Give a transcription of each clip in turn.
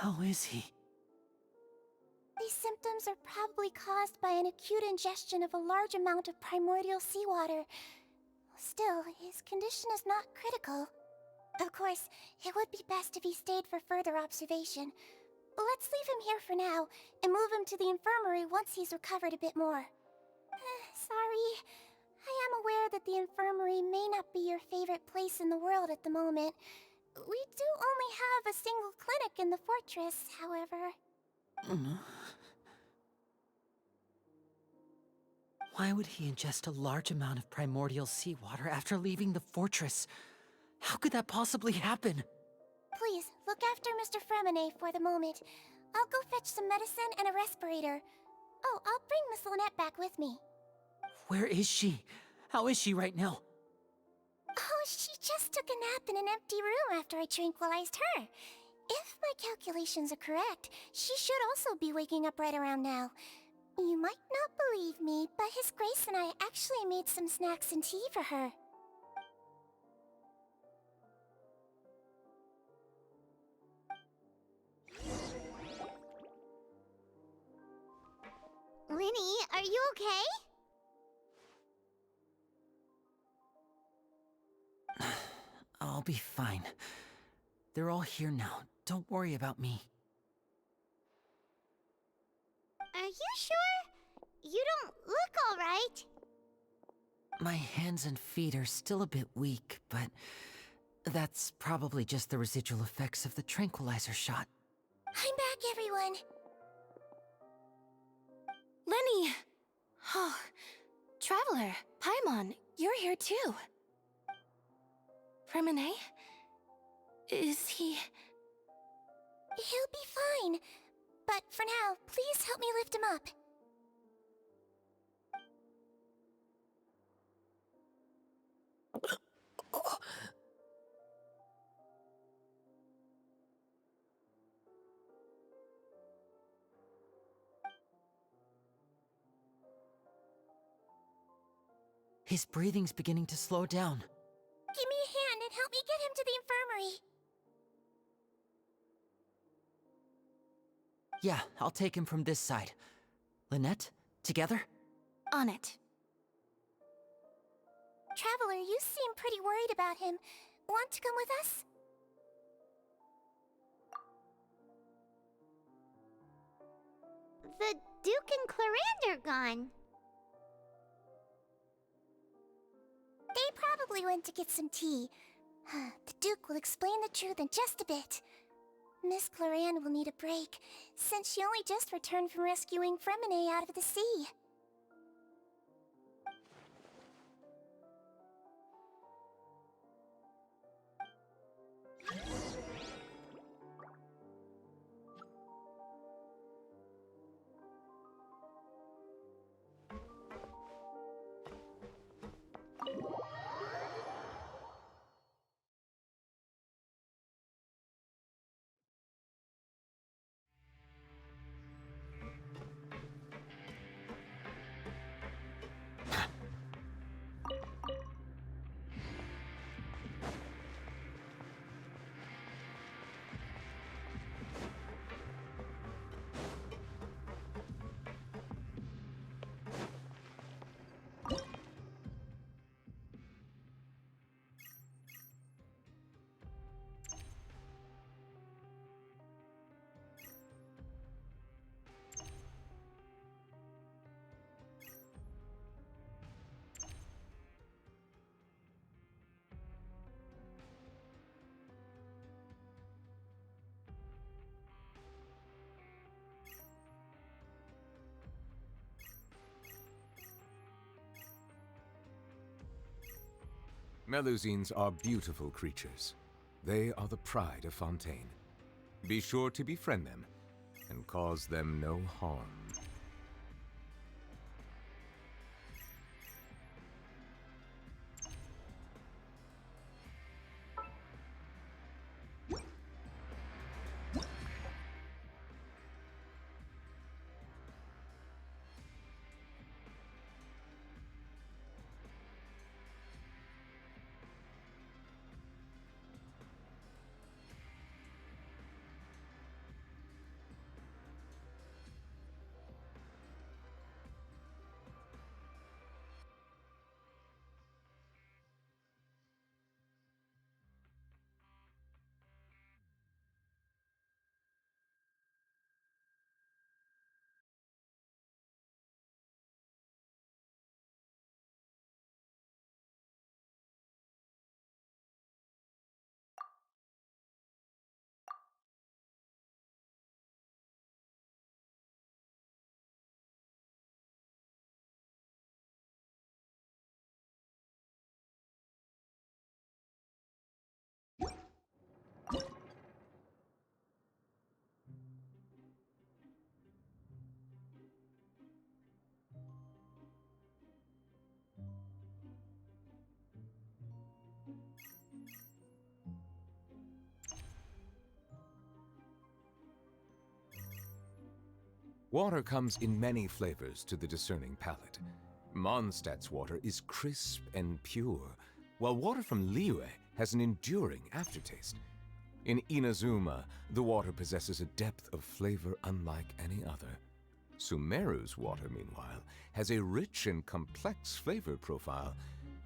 How is he? These symptoms are probably caused by an acute ingestion of a large amount of primordial seawater. Still, his condition is not critical. Of course, it would be best if he stayed for further observation. Let's leave him here for now, and move him to the infirmary once he's recovered a bit more. Sorry. I am aware that the infirmary may not be your favorite place in the world at the moment. We do only have a single clinic in the fortress, however. Why would he ingest a large amount of primordial seawater after leaving the fortress? How could that possibly happen? Please, look after Mr. Fremine for the moment. I'll go fetch some medicine and a respirator. Oh, I'll bring Miss Lynette back with me. Where is she? How is she right now? Oh, she just took a nap in an empty room after I tranquilized her. If my calculations are correct, she should also be waking up right around now. You might not believe me, but His Grace and I actually made some snacks and tea for her. Linny, are you okay? I'll be fine. They're all here now. Don't worry about me. Are you sure? You don't look all right. My hands and feet are still a bit weak, but that's probably just the residual effects of the tranquilizer shot. I'm back, everyone. Lenny! Oh, Traveler, Paimon, you're here too. Fremine? Is he... He'll be fine. But for now, please help me lift him up. His breathing's beginning to slow down. Give me a hand and help me get him to the infirmary. Yeah, I'll take him from this side. Lynette, together? On it. Traveler, you seem pretty worried about him. Want to come with us? The Duke and Clarande are gone. They probably went to get some tea. The Duke will explain the truth in just a bit. Miss Clarande will need a break, since she only just returned from rescuing Fremine out of the sea. Melusines are beautiful creatures. They are the pride of Fontaine. Be sure to befriend them, and cause them no harm. Water comes in many flavors to the discerning palate. Mondstadt's water is crisp and pure, while water from Liyue has an enduring aftertaste. In Inazuma, the water possesses a depth of flavor unlike any other. Sumeru's water, meanwhile, has a rich and complex flavor profile,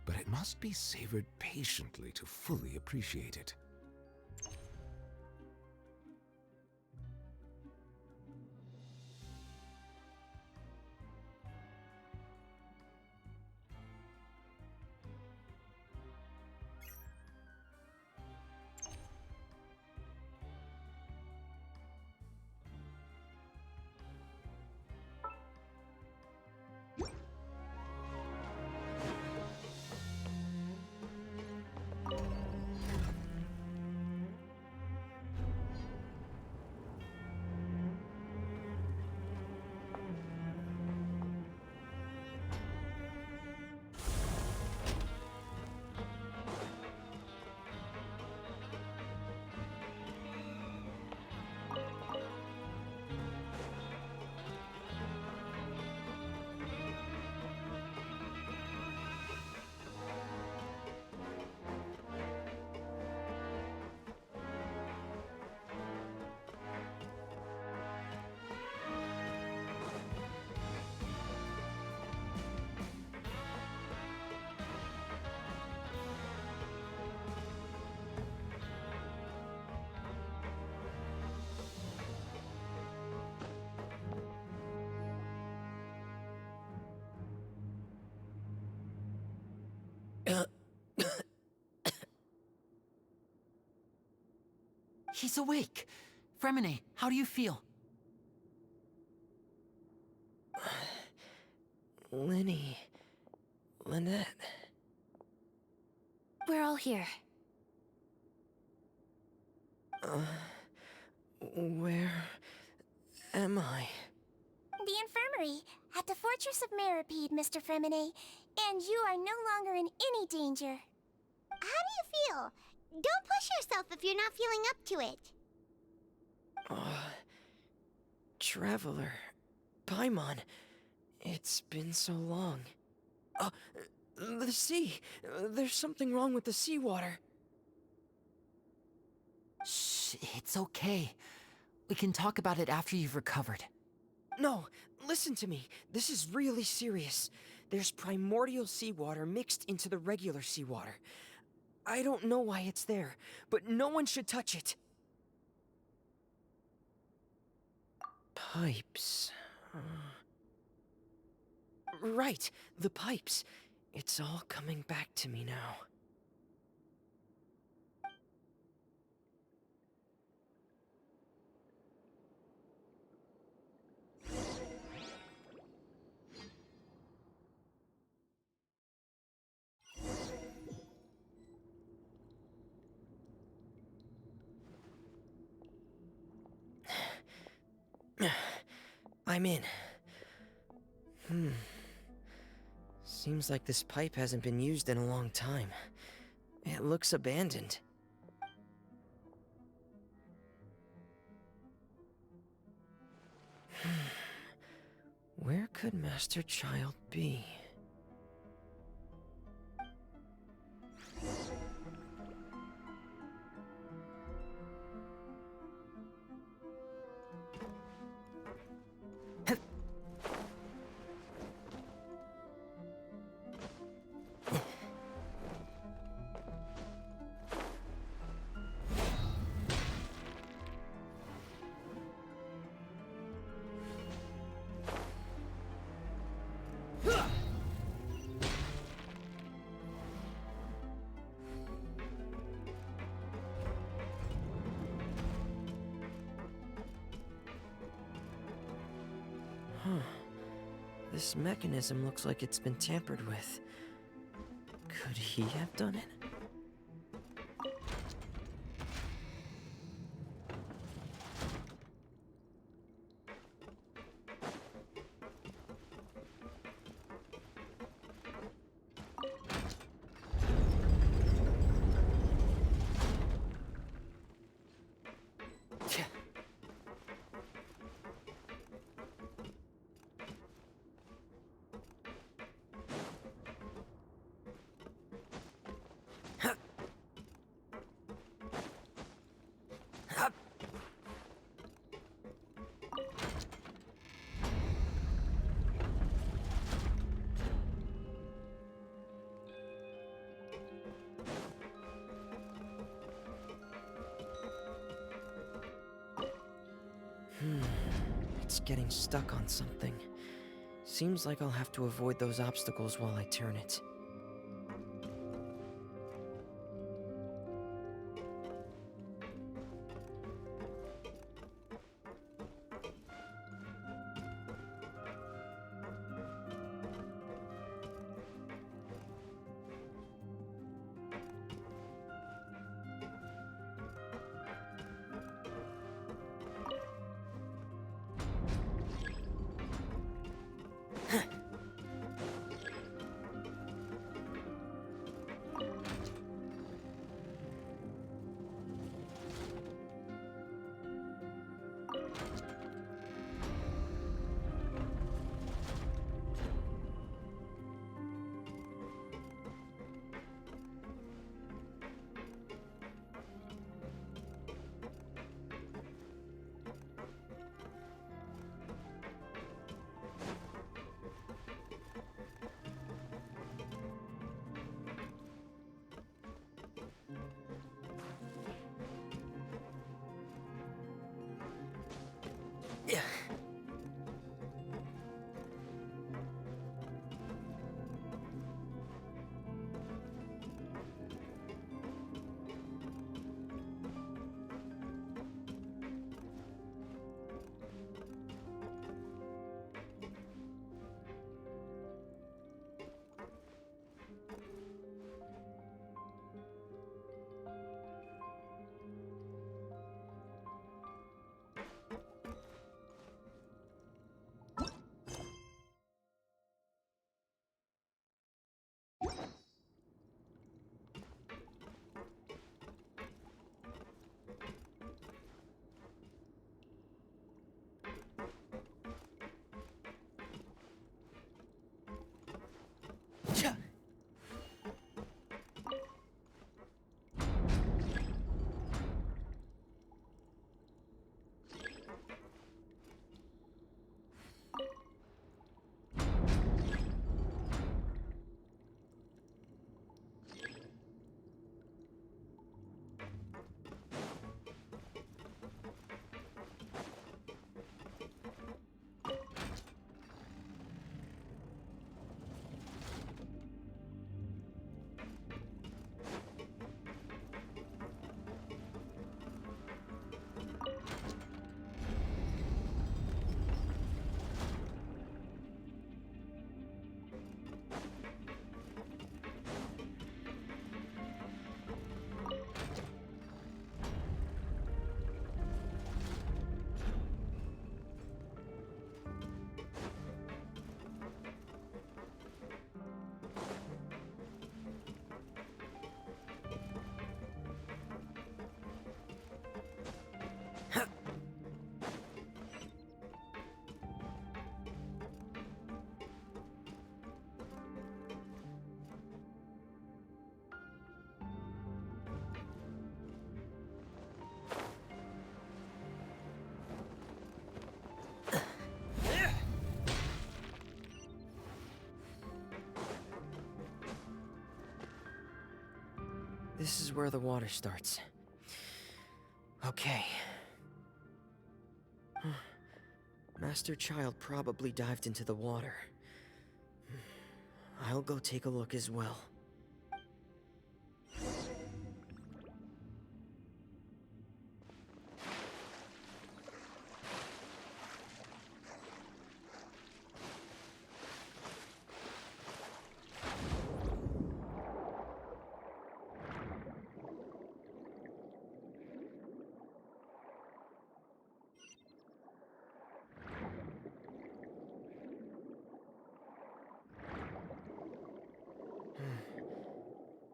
but it must be savored patiently to fully appreciate it. He's awake. Fremine, how do you feel? Lenny... Lynette... We're all here. Where am I? The infirmary, at the Fortress of Meripede, Mr. Fremine. And you are no longer in any danger. How do you feel? Don't push yourself if you're not feeling up to it. Traveler... Paimon... It's been so long. The sea! There's something wrong with the seawater. Shh, it's okay. We can talk about it after you've recovered. No, listen to me. This is really serious. There's primordial seawater mixed into the regular seawater. I don't know why it's there, but no one should touch it. Pipes... Right, the pipes. It's all coming back to me now. I'm in. Seems like this pipe hasn't been used in a long time. It looks abandoned. Where could Master Child be? This mechanism looks like it's been tampered with. Could he have done it? it's getting stuck on something. Seems like I'll have to avoid those obstacles while I turn it. Yeah. This is where the water starts. Okay. Master Child probably dived into the water. I'll go take a look as well.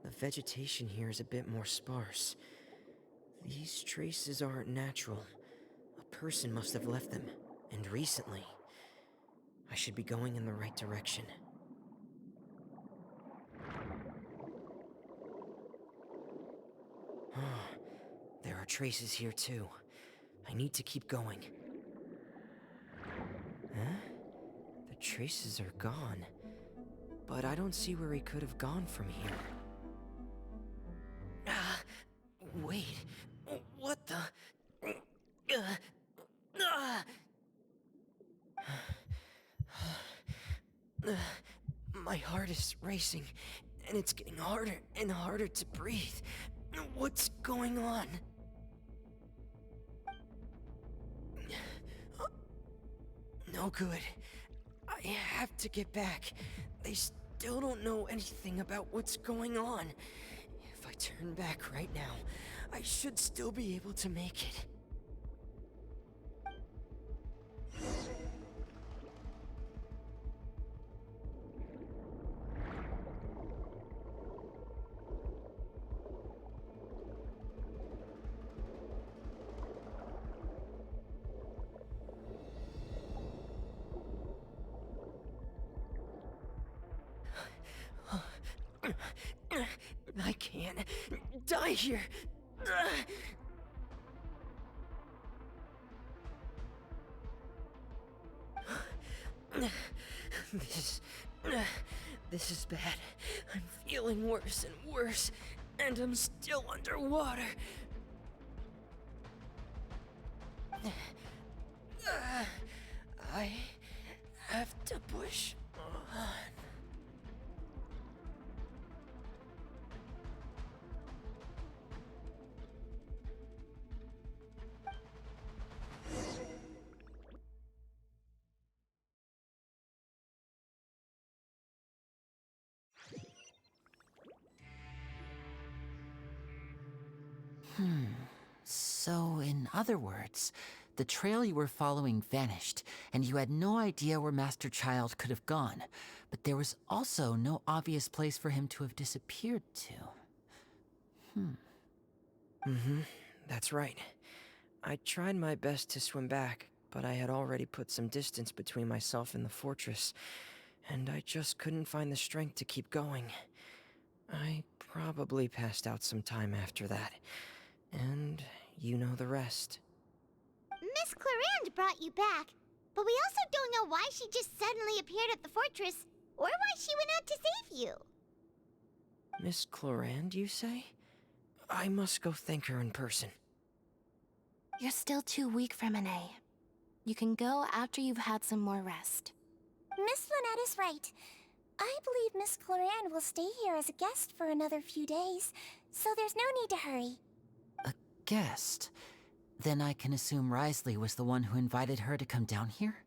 The vegetation here is a bit more sparse. These traces aren't natural. A person must have left them, and recently. I should be going in the right direction. There are traces here too. I need to keep going. Huh? The traces are gone. But I don't see where he could have gone from here. Wait. What the... is racing, and it's getting harder and harder to breathe. What's going on? No good. I have to get back. They still don't know anything about what's going on. If I turn back right now, I should still be able to make it. I can't die here. This is bad. I'm feeling worse and worse, and I'm still underwater. I have to push on. So, in other words, the trail you were following vanished, and you had no idea where Master Child could have gone. But there was also no obvious place for him to have disappeared to. That's right. I tried my best to swim back, but I had already put some distance between myself and the fortress, and I just couldn't find the strength to keep going. I probably passed out some time after that, and you know the rest. Miss Clarande brought you back, but we also don't know why she just suddenly appeared at the fortress, or why she went out to save you. Miss Clarande, you say? I must go thank her in person. You're still too weak, Fremine. You can go after you've had some more rest. Miss Lynette is right. I believe Miss Clarande will stay here as a guest for another few days, so there's no need to hurry. A guest? Then I can assume Risley was the one who invited her to come down here?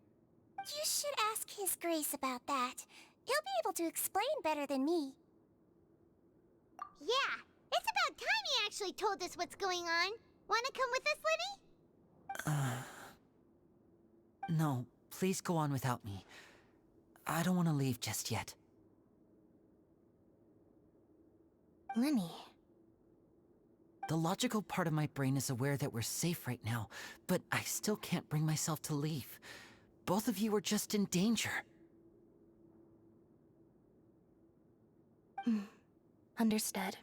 You should ask His Grace about that. He'll be able to explain better than me. Yeah, it's about time he actually told us what's going on. Wanna come with us, Lenny? No, please go on without me. I don't want to leave just yet. Lenny. The logical part of my brain is aware that we're safe right now, but I still can't bring myself to leave. Both of you are just in danger. Understood.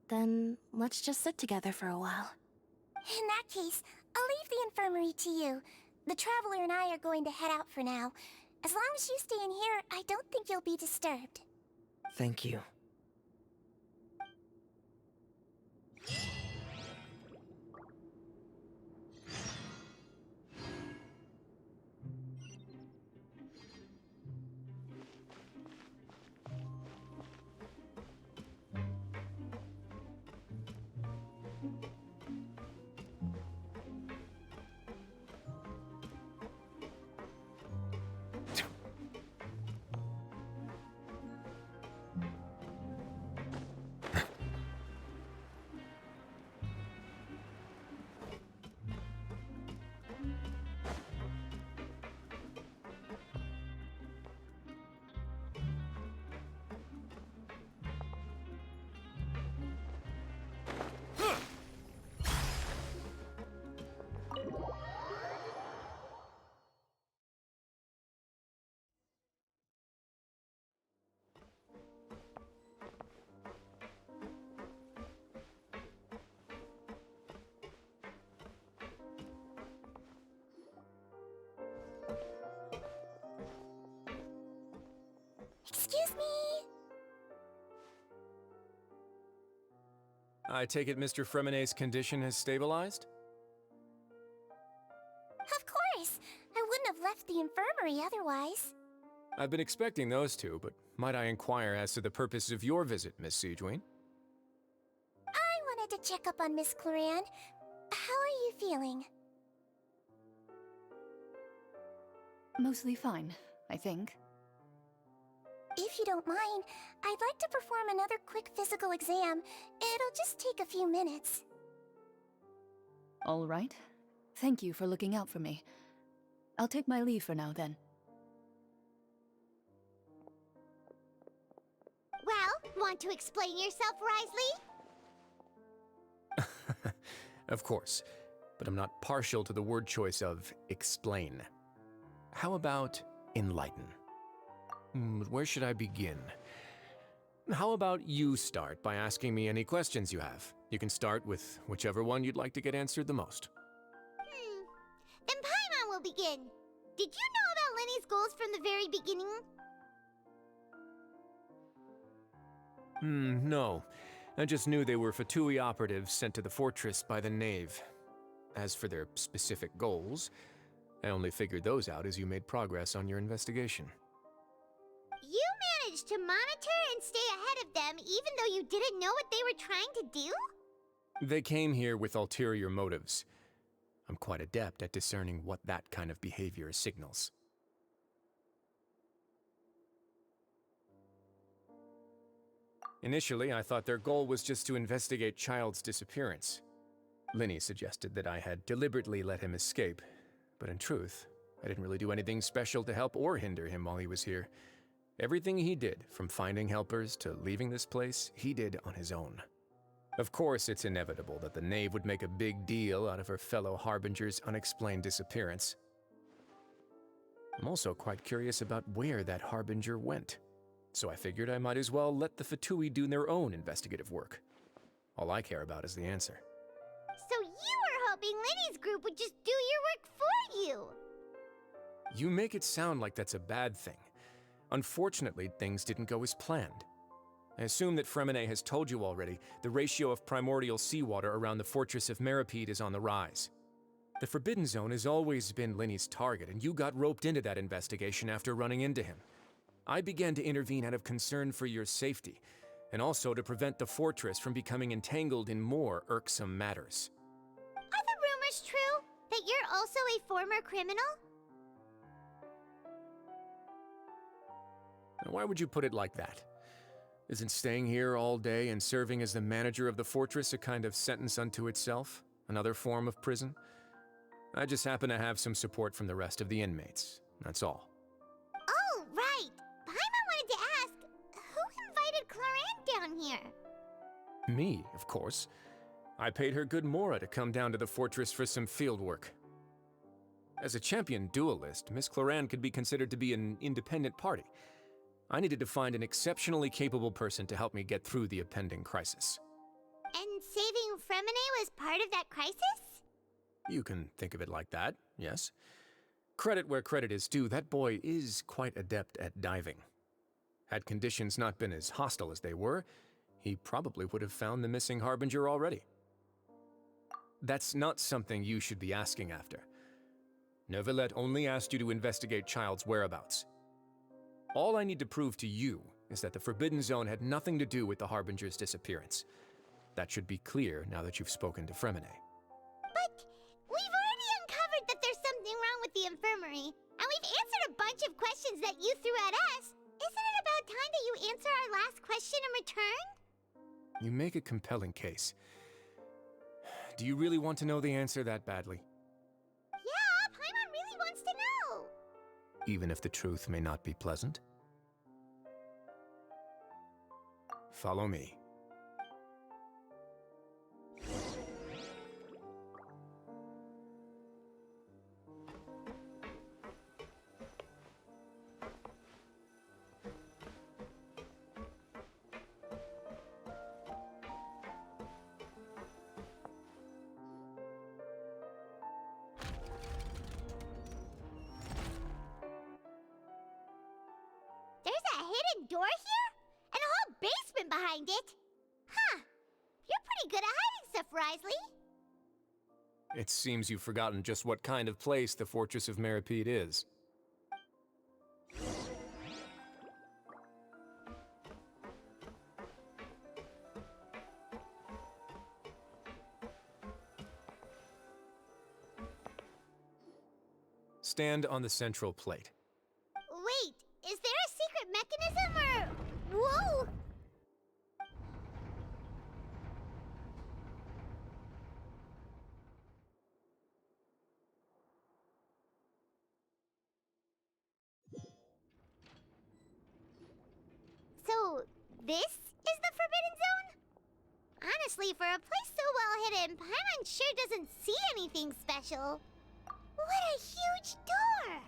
Then let's just sit together for a while. In that case, I'll leave the infirmary to you. The Traveler and I are going to head out for now. As long as you stay in here, I don't think you'll be disturbed. Thank you. Excuse me! I take it Mr. Fremine's condition has stabilized? Of course! I wouldn't have left the infirmary otherwise. I've been expecting those two, but might I inquire as to the purpose of your visit, Miss Sejuane? I wanted to check up on Miss Clorand. How are you feeling? Mostly fine, I think. If you don't mind, I'd like to perform another quick physical exam. It'll just take a few minutes. All right. Thank you for looking out for me. I'll take my leave for now, then. Well, want to explain yourself, Risley? Of course, but I'm not partial to the word choice of explain. How about enlighten? Where should I begin? How about you start by asking me any questions you have? You can start with whichever one you'd like to get answered the most. Then Paimon will begin. Did you know about Lenny's goals from the very beginning? No. I just knew they were Fatui operatives sent to the fortress by the Knave. As for their specific goals, I only figured those out as you made progress on your investigation. You managed to monitor and stay ahead of them even though you didn't know what they were trying to do? They came here with ulterior motives. I'm quite adept at discerning what that kind of behavior signals. Initially, I thought their goal was just to investigate Child's disappearance. Linny suggested that I had deliberately let him escape, but in truth, I didn't really do anything special to help or hinder him while he was here. Everything he did, from finding helpers to leaving this place, he did on his own. Of course, it's inevitable that the Knave would make a big deal out of her fellow Harbinger's unexplained disappearance. I'm also quite curious about where that Harbinger went, so I figured I might as well let the Fatui do their own investigative work. All I care about is the answer. So you were hoping Lenny's group would just do your work for you! You make it sound like that's a bad thing. Unfortunately, things didn't go as planned. I assume that Fremine has told you already, the ratio of primordial seawater around the fortress of Meripede is on the rise. The Forbidden Zone has always been Linny's target, and you got roped into that investigation after running into him. I began to intervene out of concern for your safety, and also to prevent the fortress from becoming entangled in more irksome matters. Are the rumors true? That you're also a former criminal? Why would you put it like that? Isn't staying here all day and serving as the manager of the fortress a kind of sentence unto itself? Another form of prison? I just happen to have some support from the rest of the inmates, that's all. Oh, right! Paimon wanted to ask, who invited Clorand down here? Me, of course. I paid her good mora to come down to the fortress for some field work. As a champion duelist, Miss Clorand could be considered to be an independent party. I needed to find an exceptionally capable person to help me get through the impending crisis. And saving Fremine was part of that crisis? You can think of it like that, yes. Credit where credit is due, that boy is quite adept at diving. Had conditions not been as hostile as they were, he probably would have found the missing Harbinger already. That's not something you should be asking after. Neuvillette only asked you to investigate Child's whereabouts. All I need to prove to you is that the Forbidden Zone had nothing to do with the Harbinger's disappearance. That should be clear now that you've spoken to Fremine. But we've already uncovered that there's something wrong with the infirmary, and we've answered a bunch of questions that you threw at us. Isn't it about time that you answer our last question in return? You make a compelling case. Do you really want to know the answer that badly? Yeah, Paimon really wants to know! Even if the truth may not be pleasant? Follow me. There's a hidden door here? And a whole basement behind it? Huh. You're pretty good at hiding stuff, Risley. It seems you've forgotten just what kind of place the Fortress of Meripede is. Stand on the central plate. Wait, is there a secret mechanism or... Whoa! So, this is the Forbidden Zone? Honestly, for a place so well hidden, Paimon sure doesn't see anything special. What a huge door!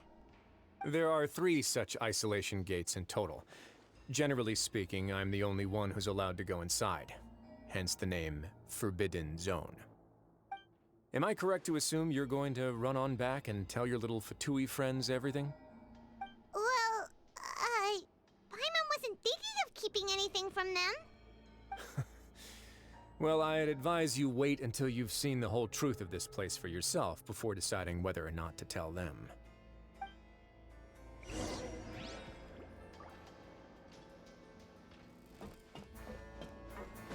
There are 3 such isolation gates in total. Generally speaking, I'm the only one who's allowed to go inside. Hence the name Forbidden Zone. Am I correct to assume you're going to run on back and tell your little Fatui friends everything? Well, Paimon wasn't thinking of keeping anything from them. Well, I'd advise you wait until you've seen the whole truth of this place for yourself before deciding whether or not to tell them.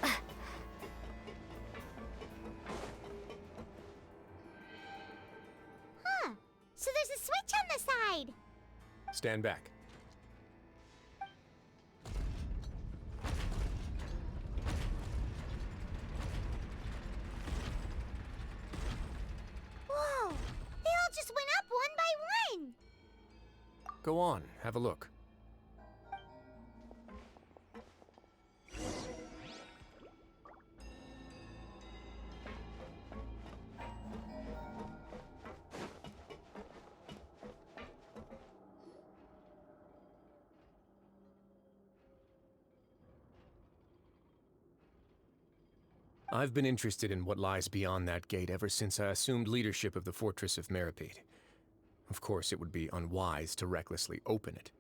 Huh. So there's a switch on the side. Stand back. Whoa! They all just went up one by one. Go on, have a look. I've been interested in what lies beyond that gate ever since I assumed leadership of the Fortress of Meripede. Of course, it would be unwise to recklessly open it,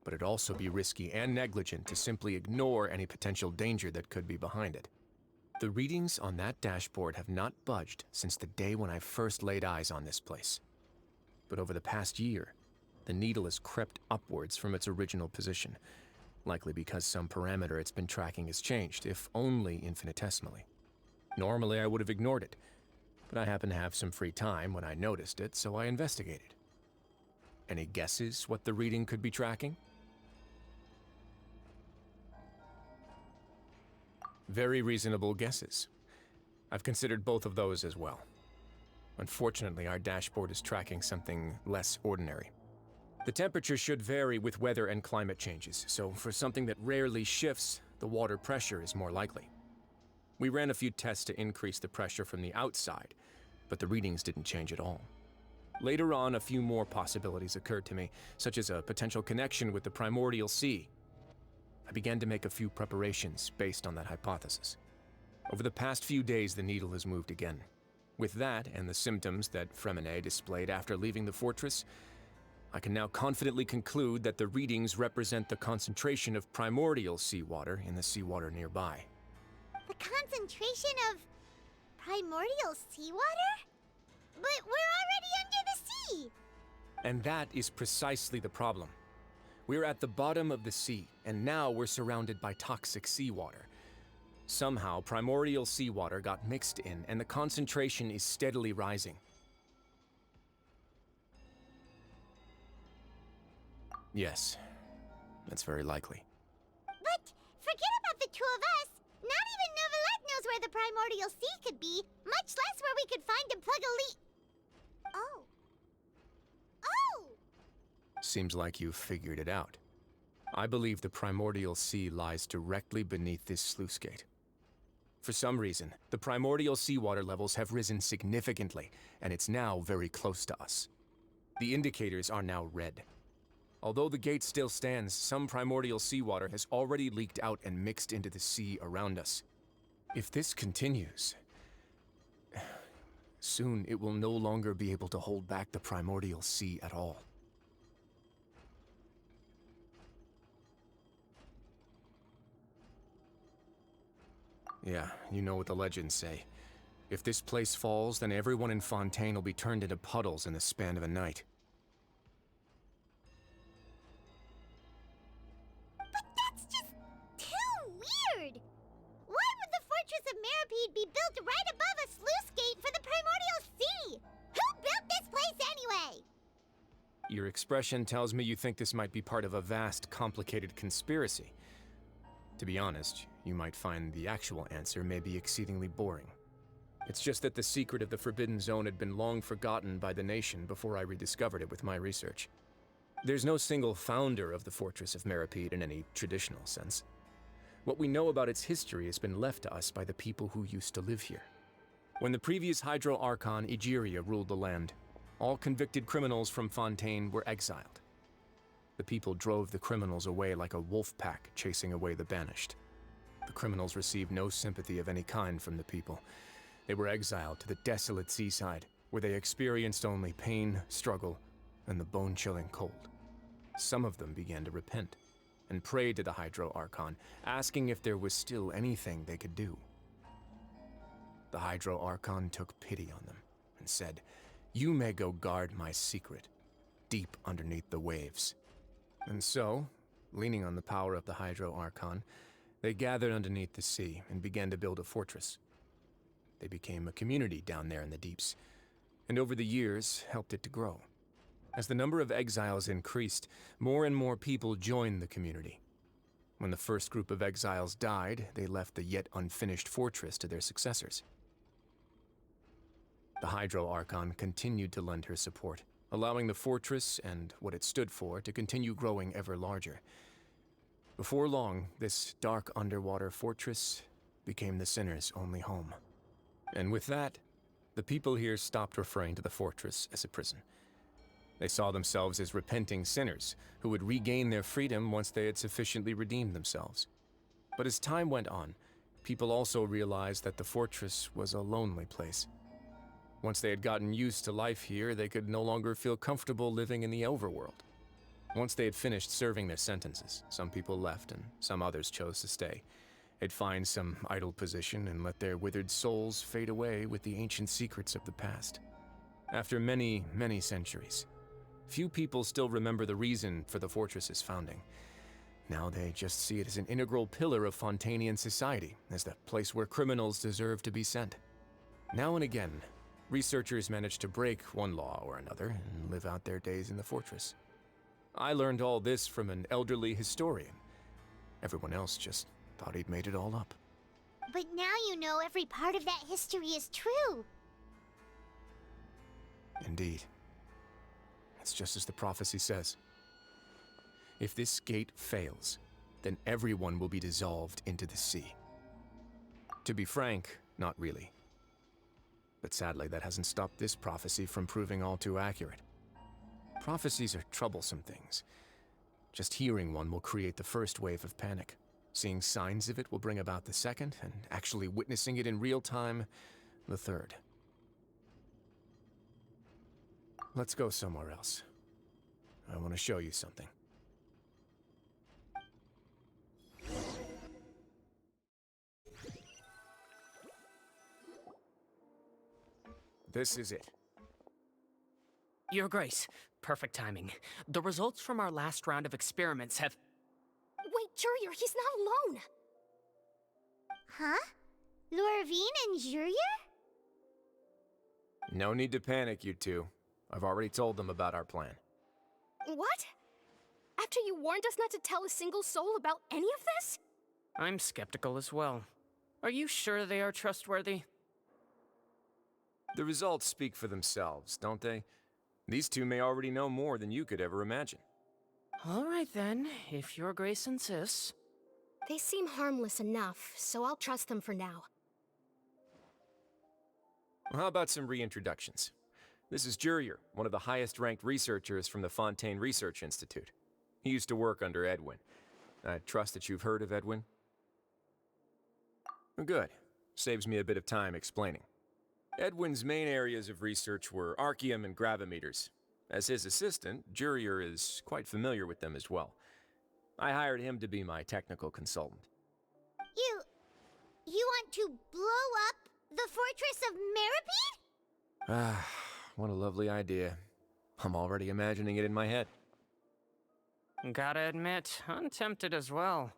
but it'd also be risky and negligent to simply ignore any potential danger that could be behind it. The readings on that dashboard have not budged since the day when I first laid eyes on this place. But over the past year, the needle has crept upwards from its original position, likely because some parameter it's been tracking has changed, if only infinitesimally. Normally, I would have ignored it, but I happened to have some free time when I noticed it, so I investigated. Any guesses what the reading could be tracking? Very reasonable guesses. I've considered both of those as well. Unfortunately, our dashboard is tracking something less ordinary. The temperature should vary with weather and climate changes, so for something that rarely shifts, the water pressure is more likely. We ran a few tests to increase the pressure from the outside, but the readings didn't change at all. Later on, a few more possibilities occurred to me, such as a potential connection with the primordial sea. I began to make a few preparations based on that hypothesis. Over the past few days, the needle has moved again. With that, and the symptoms that Fremine displayed after leaving the fortress, I can now confidently conclude that the readings represent the concentration of primordial seawater in the seawater nearby. The concentration of primordial seawater? But we're already under the sea! And that is precisely the problem. We're at the bottom of the sea, and now we're surrounded by toxic seawater. Somehow, primordial seawater got mixed in, and the concentration is steadily rising. Yes, that's very likely. But forget about the two of us! Not even Novelette knows where the primordial sea could be, much less where we could find and plug a leak. Oh. Oh! Seems like you've figured it out. I believe the primordial sea lies directly beneath this sluice gate. For some reason, the primordial seawater levels have risen significantly, and it's now very close to us. The indicators are now red. Although the gate still stands, some primordial seawater has already leaked out and mixed into the sea around us. If this continues, soon it will no longer be able to hold back the primordial sea at all. Yeah, you know what the legends say. If this place falls, then everyone in Fontaine will be turned into puddles in the span of a night. But that's just too weird! Why would the Fortress of Meripede be built right above a sluice gate for the primordial sea? Who built this place anyway? Your expression tells me you think this might be part of a vast, complicated conspiracy. To be honest, you might find the actual answer may be exceedingly boring. It's just that the secret of the Forbidden Zone had been long forgotten by the nation before I rediscovered it with my research. There's no single founder of the Fortress of Meripede in any traditional sense. What we know about its history has been left to us by the people who used to live here. When the previous Hydro Archon Egeria ruled the land, all convicted criminals from Fontaine were exiled. The people drove the criminals away like a wolf pack chasing away the banished. The criminals received no sympathy of any kind from the people. They were exiled to the desolate seaside, where they experienced only pain, struggle, and the bone-chilling cold. Some of them began to repent and prayed to the Hydro Archon, asking if there was still anything they could do. The Hydro Archon took pity on them and said, "You may go guard my secret, deep underneath the waves." And so, leaning on the power of the Hydro Archon, they gathered underneath the sea and began to build a fortress. They became a community down there in the deeps, and over the years helped it to grow. As the number of exiles increased, more and more people joined the community. When the first group of exiles died, they left the yet unfinished fortress to their successors. The Hydro Archon continued to lend her support, allowing the fortress and what it stood for to continue growing ever larger. Before long, this dark underwater fortress became the sinner's only home. And with that, the people here stopped referring to the fortress as a prison. They saw themselves as repenting sinners who would regain their freedom once they had sufficiently redeemed themselves. But as time went on, people also realized that the fortress was a lonely place. Once they had gotten used to life here, they could no longer feel comfortable living in the overworld. Once they had finished serving their sentences, some people left and some others chose to stay. They'd find some idle position and let their withered souls fade away with the ancient secrets of the past. After many, many centuries, few people still remember the reason for the fortress's founding. Now they just see it as an integral pillar of Fontainian society, as the place where criminals deserve to be sent. Now and again, researchers manage to break one law or another and live out their days in the fortress. I learned all this from an elderly historian. Everyone else just thought he'd made it all up. But now you know every part of that history is true. Indeed. It's just as the prophecy says. If this gate fails, then everyone will be dissolved into the sea. To be frank, not really. But sadly, that hasn't stopped this prophecy from proving all too accurate. Prophecies are troublesome things. Just hearing one will create the first wave of panic. Seeing signs of it will bring about the second, and actually witnessing it in real time, the third. Let's go somewhere else. I want to show you something. This is it. Your Grace, perfect timing. The results from our last round of experiments have... Wait, Jurier, he's not alone! Huh? Lorvine and Jurier? No need to panic, you two. I've already told them about our plan. What? After you warned us not to tell a single soul about any of this? I'm skeptical as well. Are you sure they are trustworthy? The results speak for themselves, don't they? These two may already know more than you could ever imagine. All right then, if Your Grace insists. They seem harmless enough, so I'll trust them for now. Well, how about some reintroductions? This is Jurier, one of the highest-ranked researchers from the Fontaine Research Institute. He used to work under Edwin. I trust that you've heard of Edwin? Good. Saves me a bit of time explaining. Edwin's main areas of research were archaeum and gravimeters. As his assistant, Jurier is quite familiar with them as well. I hired him to be my technical consultant. You want to blow up the Fortress of Meripede? Ah, what a lovely idea. I'm already imagining it in my head. Gotta admit, I'm tempted as well.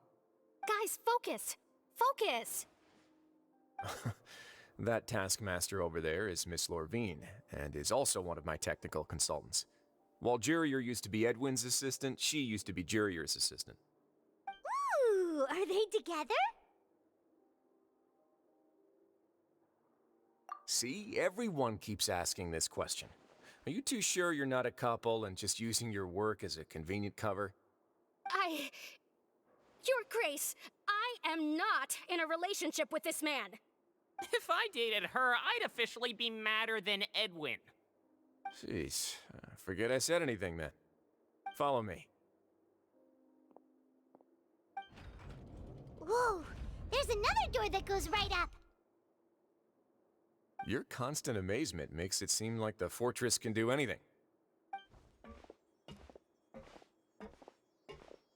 Guys, focus! Focus! That taskmaster over there is Miss Lorvine, and is also one of my technical consultants. While Jurier used to be Edwin's assistant, she used to be Jurier's assistant. Ooh, are they together? See, everyone keeps asking this question. Are you too sure you're not a couple and just using your work as a convenient cover? Your Grace, I am not in a relationship with this man. If I dated her, I'd officially be madder than Edwin. Jeez, forget I said anything then. Follow me. Whoa, there's another door that goes right up. Your constant amazement makes it seem like the fortress can do anything.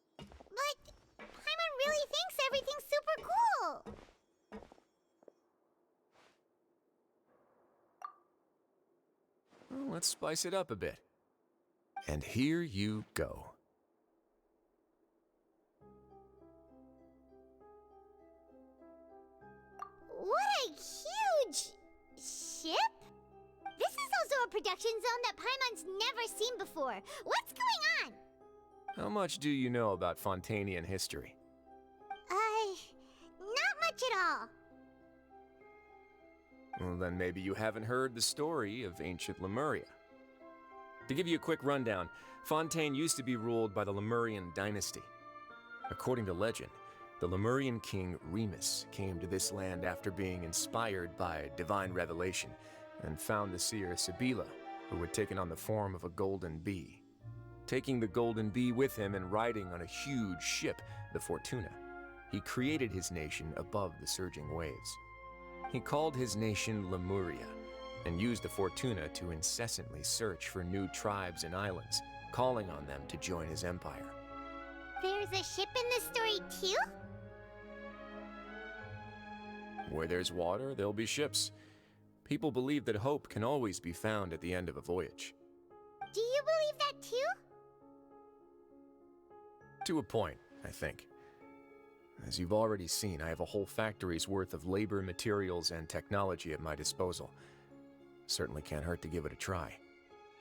But Paimon really thinks everything's super cool. Well, let's spice it up a bit. And here you go. What a huge ship? This is also a production zone that Paimon's never seen before. What's going on? How much do you know about Fontanian history? Not much at all. Well, then maybe you haven't heard the story of ancient Lemuria. To give you a quick rundown, Fontaine used to be ruled by the Lemurian dynasty. According to legend, the Lemurian king Remus came to this land after being inspired by divine revelation and found the seer Sibila, who had taken on the form of a golden bee. Taking the golden bee with him and riding on a huge ship, the Fortuna, he created his nation above the surging waves. He called his nation Lemuria and used the Fortuna to incessantly search for new tribes and islands, calling on them to join his empire. There's a ship in this story too? Where there's water, there'll be ships. People believe that hope can always be found at the end of a voyage. Do you believe that too? To a point, I think. As you've already seen, I have a whole factory's worth of labor, materials, and technology at my disposal. Certainly can't hurt to give it a try.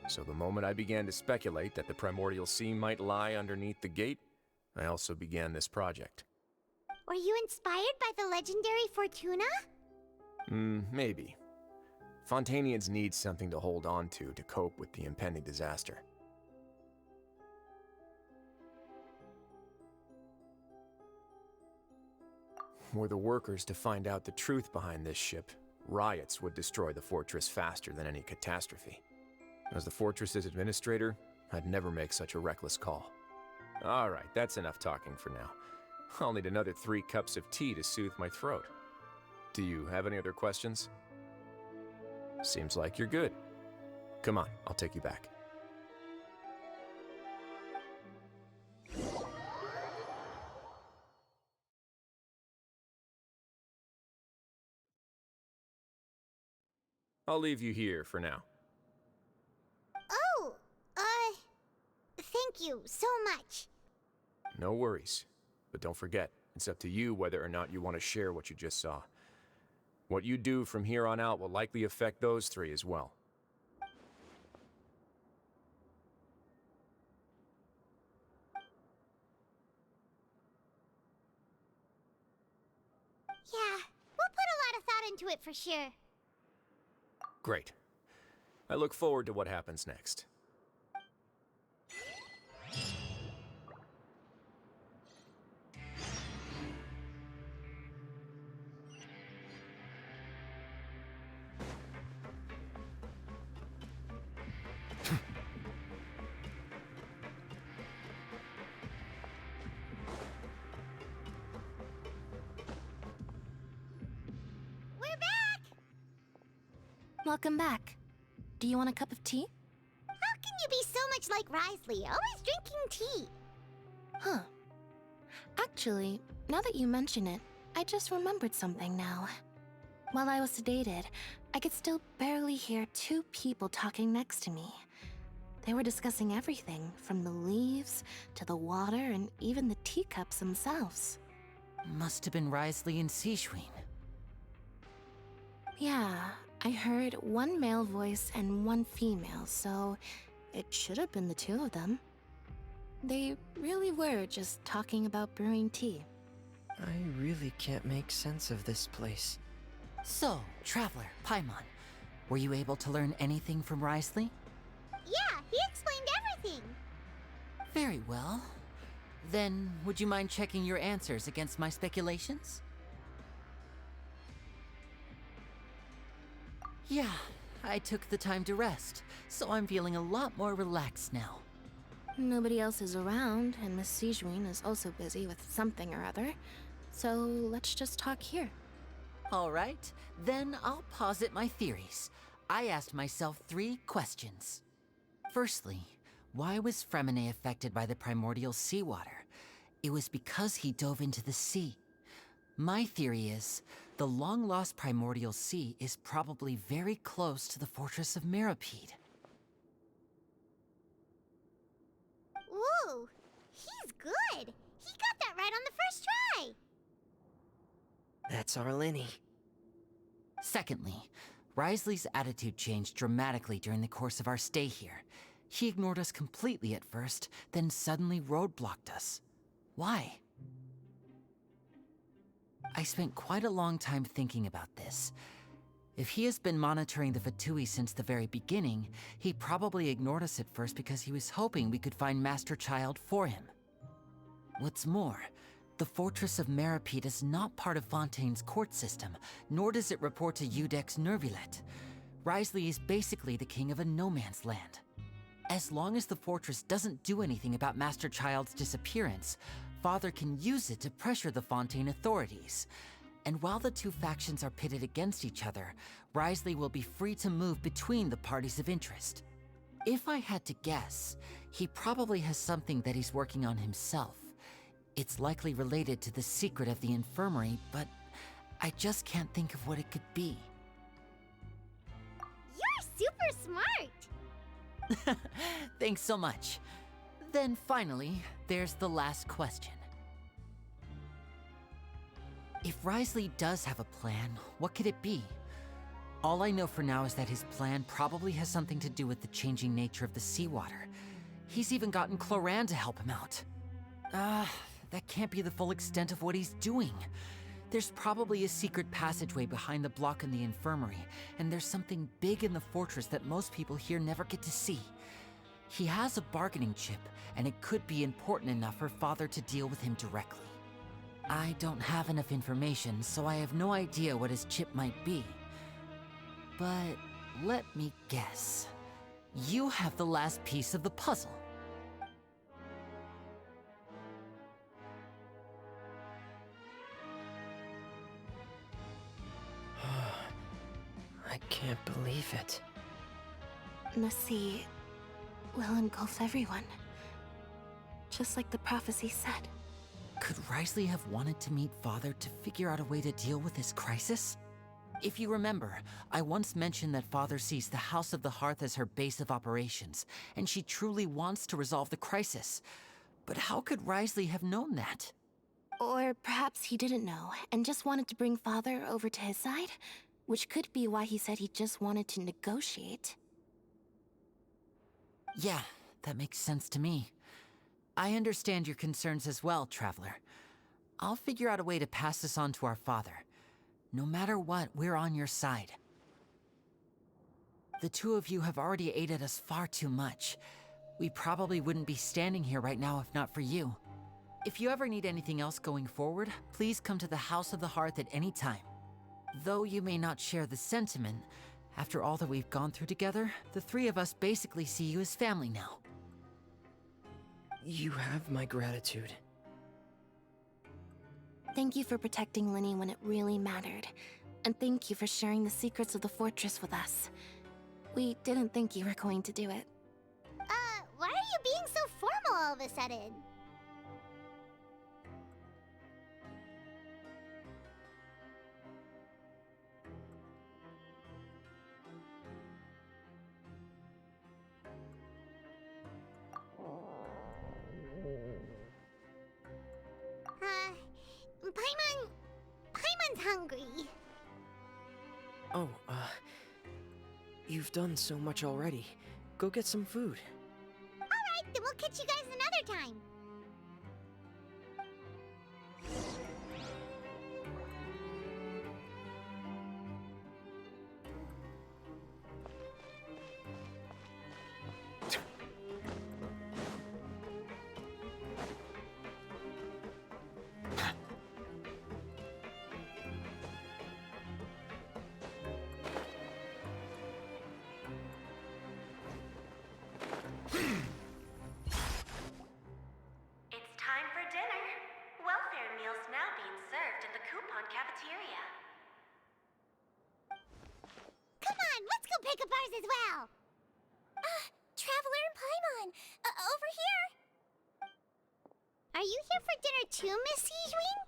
So the moment I began to speculate that the primordial sea might lie underneath the gate, I also began this project. Were you inspired by the legendary Fortuna? Maybe. Fontanians need something to hold on to cope with the impending disaster. Were the workers to find out the truth behind this ship, riots would destroy the fortress faster than any catastrophe. As the fortress's administrator, I'd never make such a reckless call. All right, that's enough talking for now. I'll need another 3 cups of tea to soothe my throat. Do you have any other questions? Seems like you're good. Come on, I'll take you back. I'll leave you here for now. Oh, thank you so much. No worries. But don't forget, it's up to you whether or not you want to share what you just saw. What you do from here on out will likely affect those 3 as well. Yeah, we'll put a lot of thought into it for sure. Great. I look forward to what happens next. We're back! Welcome back. Do you want a cup of tea? How can you be so much like Risley, always drinking tea? Huh. Actually, now that you mention it, I just remembered something now. While I was sedated, I could still barely hear 2 people talking next to me. They were discussing everything, from the leaves to the water and even the teacups themselves. Must have been Risley and Seishween. Yeah, I heard 1 male voice and 1 female, so it should have been the two of them. They really were just talking about brewing tea. I really can't make sense of this place. So, Traveler, Paimon, were you able to learn anything from Risley? Yeah, he explained everything. Very well. Then, would you mind checking your answers against my speculations? Yeah, I took the time to rest, so I'm feeling a lot more relaxed now. Nobody else is around, and Miss Sijuin is also busy with something or other. So let's just talk here. All right, then I'll posit my theories. I asked myself 3 questions. Firstly, why was Fremine affected by the primordial seawater? It was because he dove into the sea. My theory is, the long-lost primordial sea is probably very close to the fortress of Mirapede. Whoa, he's good. He got that right on the first try. That's our Linny. Secondly, Risley's attitude changed dramatically during the course of our stay here. He ignored us completely at first, then suddenly roadblocked us. Why? I spent quite a long time thinking about this. If he has been monitoring the Fatui since the very beginning, he probably ignored us at first because he was hoping we could find Master Child for him. What's more, the Fortress of Mirapede is not part of Fontaine's court system, nor does it report to Udex Nervulet. Risley is basically the king of a no-man's land. As long as the fortress doesn't do anything about Master Child's disappearance, Father can use it to pressure the Fontaine authorities. And while the two factions are pitted against each other, Risley will be free to move between the parties of interest. If I had to guess, he probably has something that he's working on himself. It's likely related to the secret of the infirmary, but I just can't think of what it could be. You're super smart. Thanks so much. Then finally, there's the last question. If Risley does have a plan, what could it be? All I know for now is that his plan probably has something to do with the changing nature of the seawater. He's even gotten Cloran to help him out. That can't be the full extent of what he's doing. There's probably a secret passageway behind the block in the infirmary, and there's something big in the fortress that most people here never get to see. He has a bargaining chip, and it could be important enough for Father to deal with him directly. I don't have enough information, so I have no idea what his chip might be. But let me guess. You have the last piece of the puzzle. I can't believe it. The sea will engulf everyone. Just like the prophecy said. Could Risley have wanted to meet Father to figure out a way to deal with this crisis? If you remember, I once mentioned that Father sees the House of the Hearth as her base of operations, and she truly wants to resolve the crisis. But how could Risley have known that? Or perhaps he didn't know, and just wanted to bring Father over to his side? Which could be why he said he just wanted to negotiate. Yeah, that makes sense to me. I understand your concerns as well, Traveler. I'll figure out a way to pass this on to our father. No matter what, we're on your side. The two of you have already aided us far too much. We probably wouldn't be standing here right now if not for you. If you ever need anything else going forward, please come to the House of the Hearth at any time. Though you may not share the sentiment, after all that we've gone through together, the three of us basically see you as family now. You have my gratitude. Thank you for protecting Linny when it really mattered. And thank you for sharing the secrets of the fortress with us. We didn't think you were going to do it. Why are you being so formal all of a sudden? Paimon's hungry. Oh, you've done so much already. Go get some food. then we'll catch you guys another time. It's time for dinner. Welfare meals now being served in the coupon cafeteria. Come on, let's go pick up ours as well. Traveler and Paimon, over here. Are you here for dinner too, Miss Sijwin?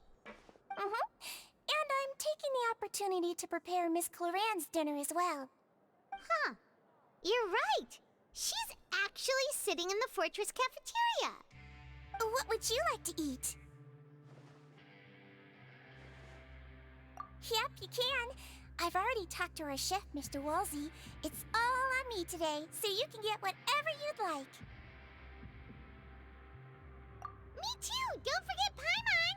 And I'm taking the opportunity to prepare Miss Cloran's dinner as well. Huh. You're right. She's actually sitting in the fortress cafeteria. What would you like to eat? Yep, you can. I've already talked to our chef, Mr. Wolsey. It's all on me today, so you can get whatever you'd like. Me too! Don't forget Paimon!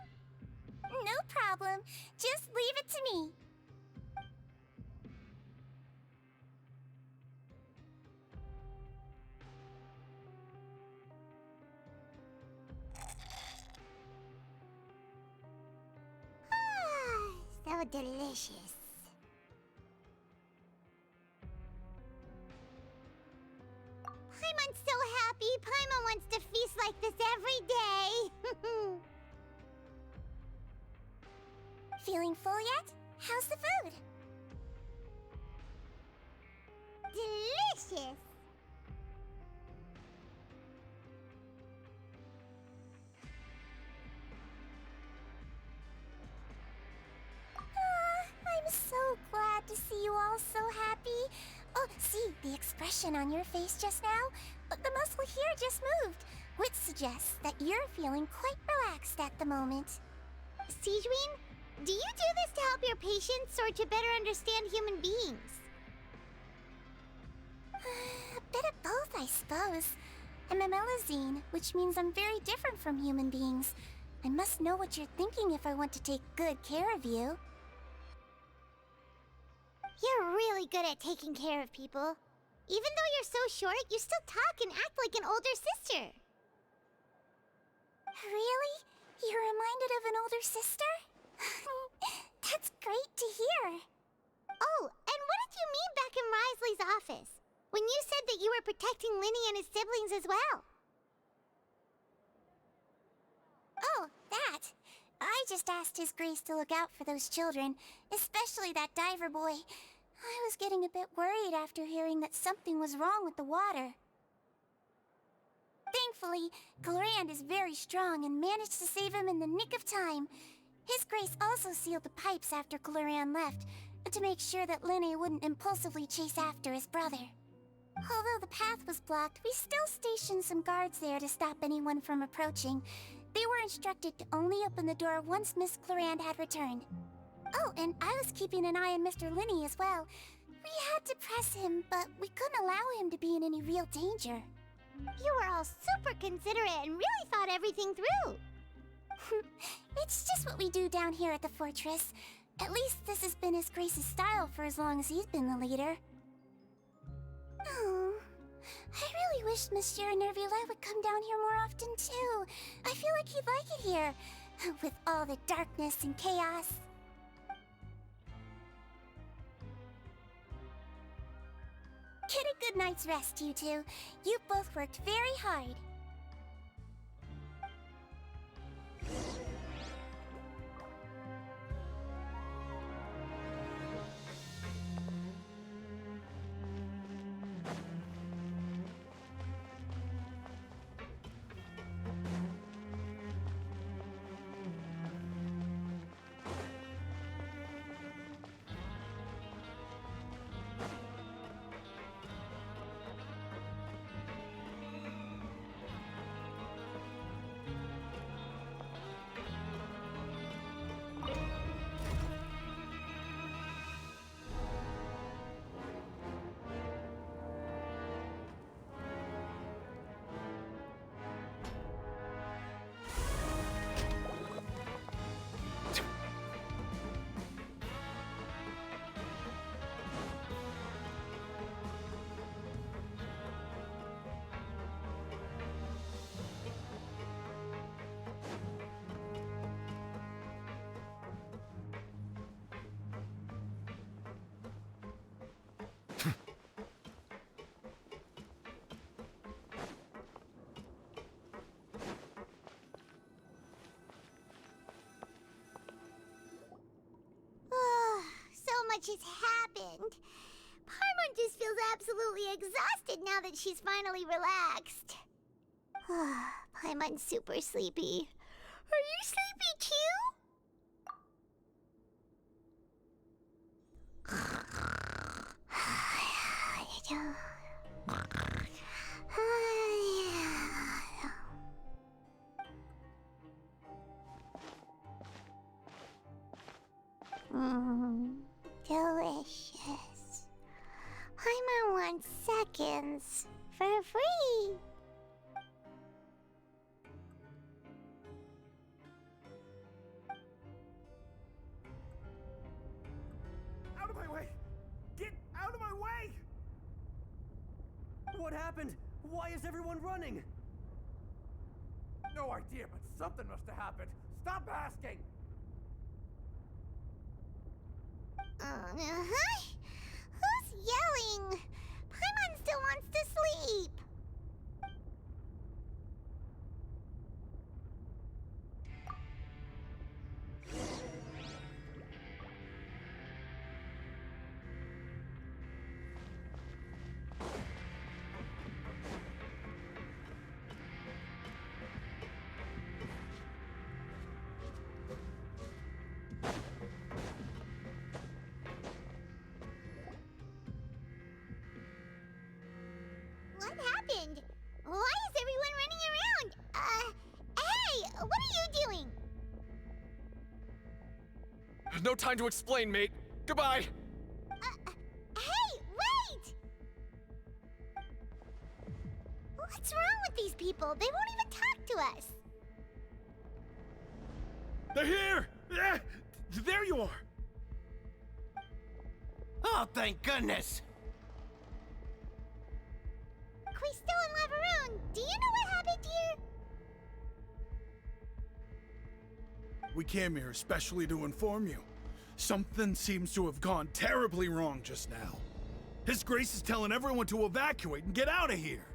No problem. Just leave it to me. So delicious. Paimon's so happy. Paimon wants to feast like this every day. Feeling full yet? How's the food? Delicious. I'm so glad to see you all so happy. Oh, see, the expression on your face just now? The muscle here just moved, which suggests that you're feeling quite relaxed at the moment. Sijwin, do you do this to help your patients or to better understand human beings? A bit of both, I suppose. I'm a Melazine, which means I'm very different from human beings. I must know what you're thinking if I want to take good care of you. You're really good at taking care of people. Even though you're so short, you still talk and act like an older sister. Really? You're reminded of an older sister? That's great to hear. Oh, and what did you mean back in Risley's office? When you said that you were protecting Linny and his siblings as well? Oh, that. I just asked His Grace to look out for those children, especially that diver boy. I was getting a bit worried after hearing that something was wrong with the water. Thankfully, Clorand is very strong and managed to save him in the nick of time. His Grace also sealed the pipes after Clorand left, to make sure that Linny wouldn't impulsively chase after his brother. Although the path was blocked, we still stationed some guards there to stop anyone from approaching. They were instructed to only open the door once Miss Clorand had returned. Oh, and I was keeping an eye on Mr. Linny as well. We had to press him, but we couldn't allow him to be in any real danger. You were all super considerate and really thought everything through. It's just what we do down here at the fortress. At least this has been His Grace's style for as long as he's been the leader. Oh, I really wish Monsieur Nervula would come down here more often too. I feel like he'd like it here, with all the darkness and chaos. Get a good night's rest, you two. You've both worked very hard. much has happened. Paimon just feels absolutely exhausted now that she's finally relaxed. Paimon's super sleepy. Are you sleepy too? Delicious. Paimon wants seconds for free. Out of my way! Get out of my way! What happened? Why is everyone running? No idea, but something must have happened. Stop asking! Who's yelling? Paimon still wants to sleep. What happened? Why is everyone running around? Hey, what are you doing? No time to explain, mate. Goodbye. Hey, wait! What's wrong with these people? They won't even talk to us. They're here! There you are! Oh, thank goodness! Quisto and Laveroon, do you know what happened here? We came here especially to inform you. Something seems to have gone terribly wrong just now. His Grace is telling everyone to evacuate and get out of here.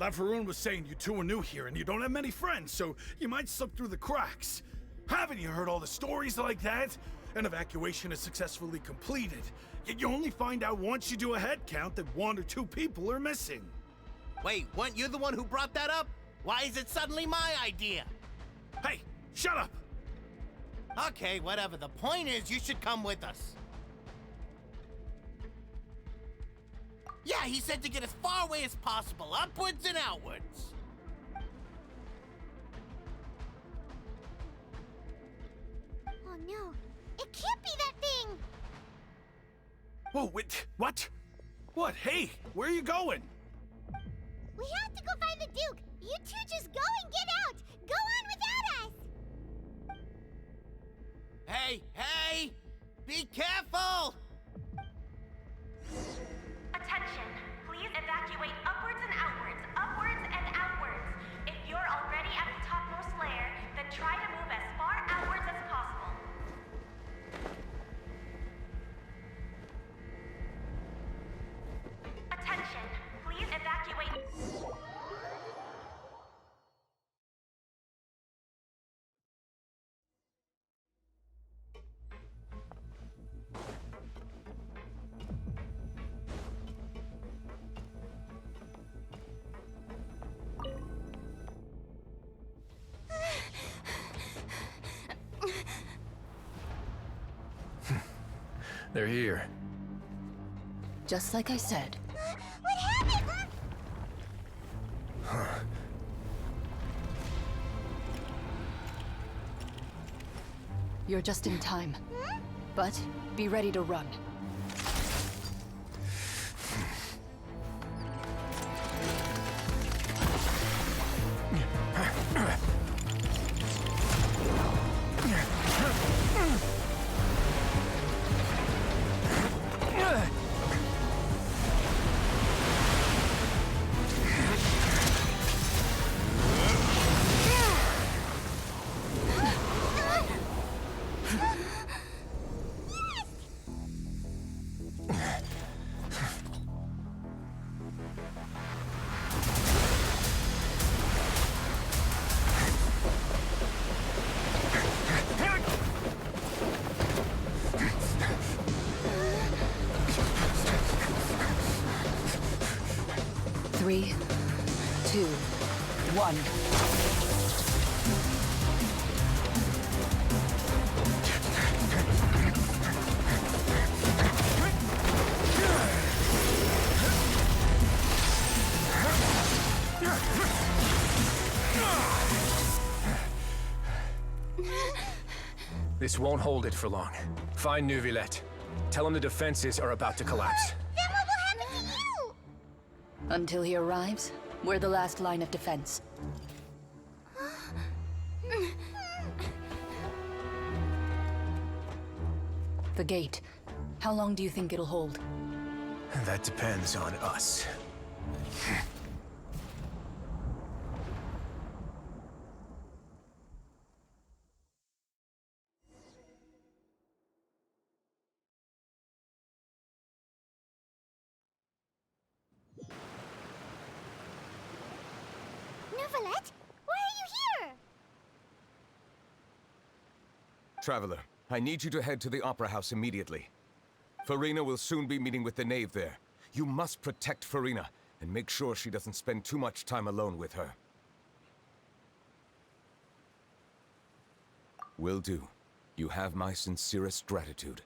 Laveroon was saying you two are new here and you don't have many friends, so you might slip through the cracks. Haven't you heard all the stories like that? An evacuation is successfully completed, yet you only find out once you do a head count that 1 or 2 people are missing. Wait, weren't you the one who brought that up? Why is it suddenly my idea? Hey, shut up! Okay, whatever. The point is, you should come with us. Yeah, he said to get as far away as possible, upwards and outwards. Oh no, it can't be that thing! Whoa, wait, what? What? Hey, where are you going? We have to go find the Duke! You two just go and get out! Go on without us! Hey, hey! Be careful! Attention, please evacuate upwards and outwards, upwards and outwards. If you're already at the topmost layer, then try to move as far outwards as possible. Attention, please evacuate. They're here. Just like I said. What happened? You're just in time. But be ready to run. 3, 2, 1. This won't hold it for long. Find Neuvillette. Tell him the defenses are about to collapse. Then what will happen to you? Until he arrives, we're the last line of defense. The gate. How long do you think it'll hold? That depends on us. Neuvillette, why are you here? Traveler, I need you to head to the Opera House immediately. Farina will soon be meeting with the knave there. You must protect Farina, and make sure she doesn't spend too much time alone with her. Will do. You have my sincerest gratitude.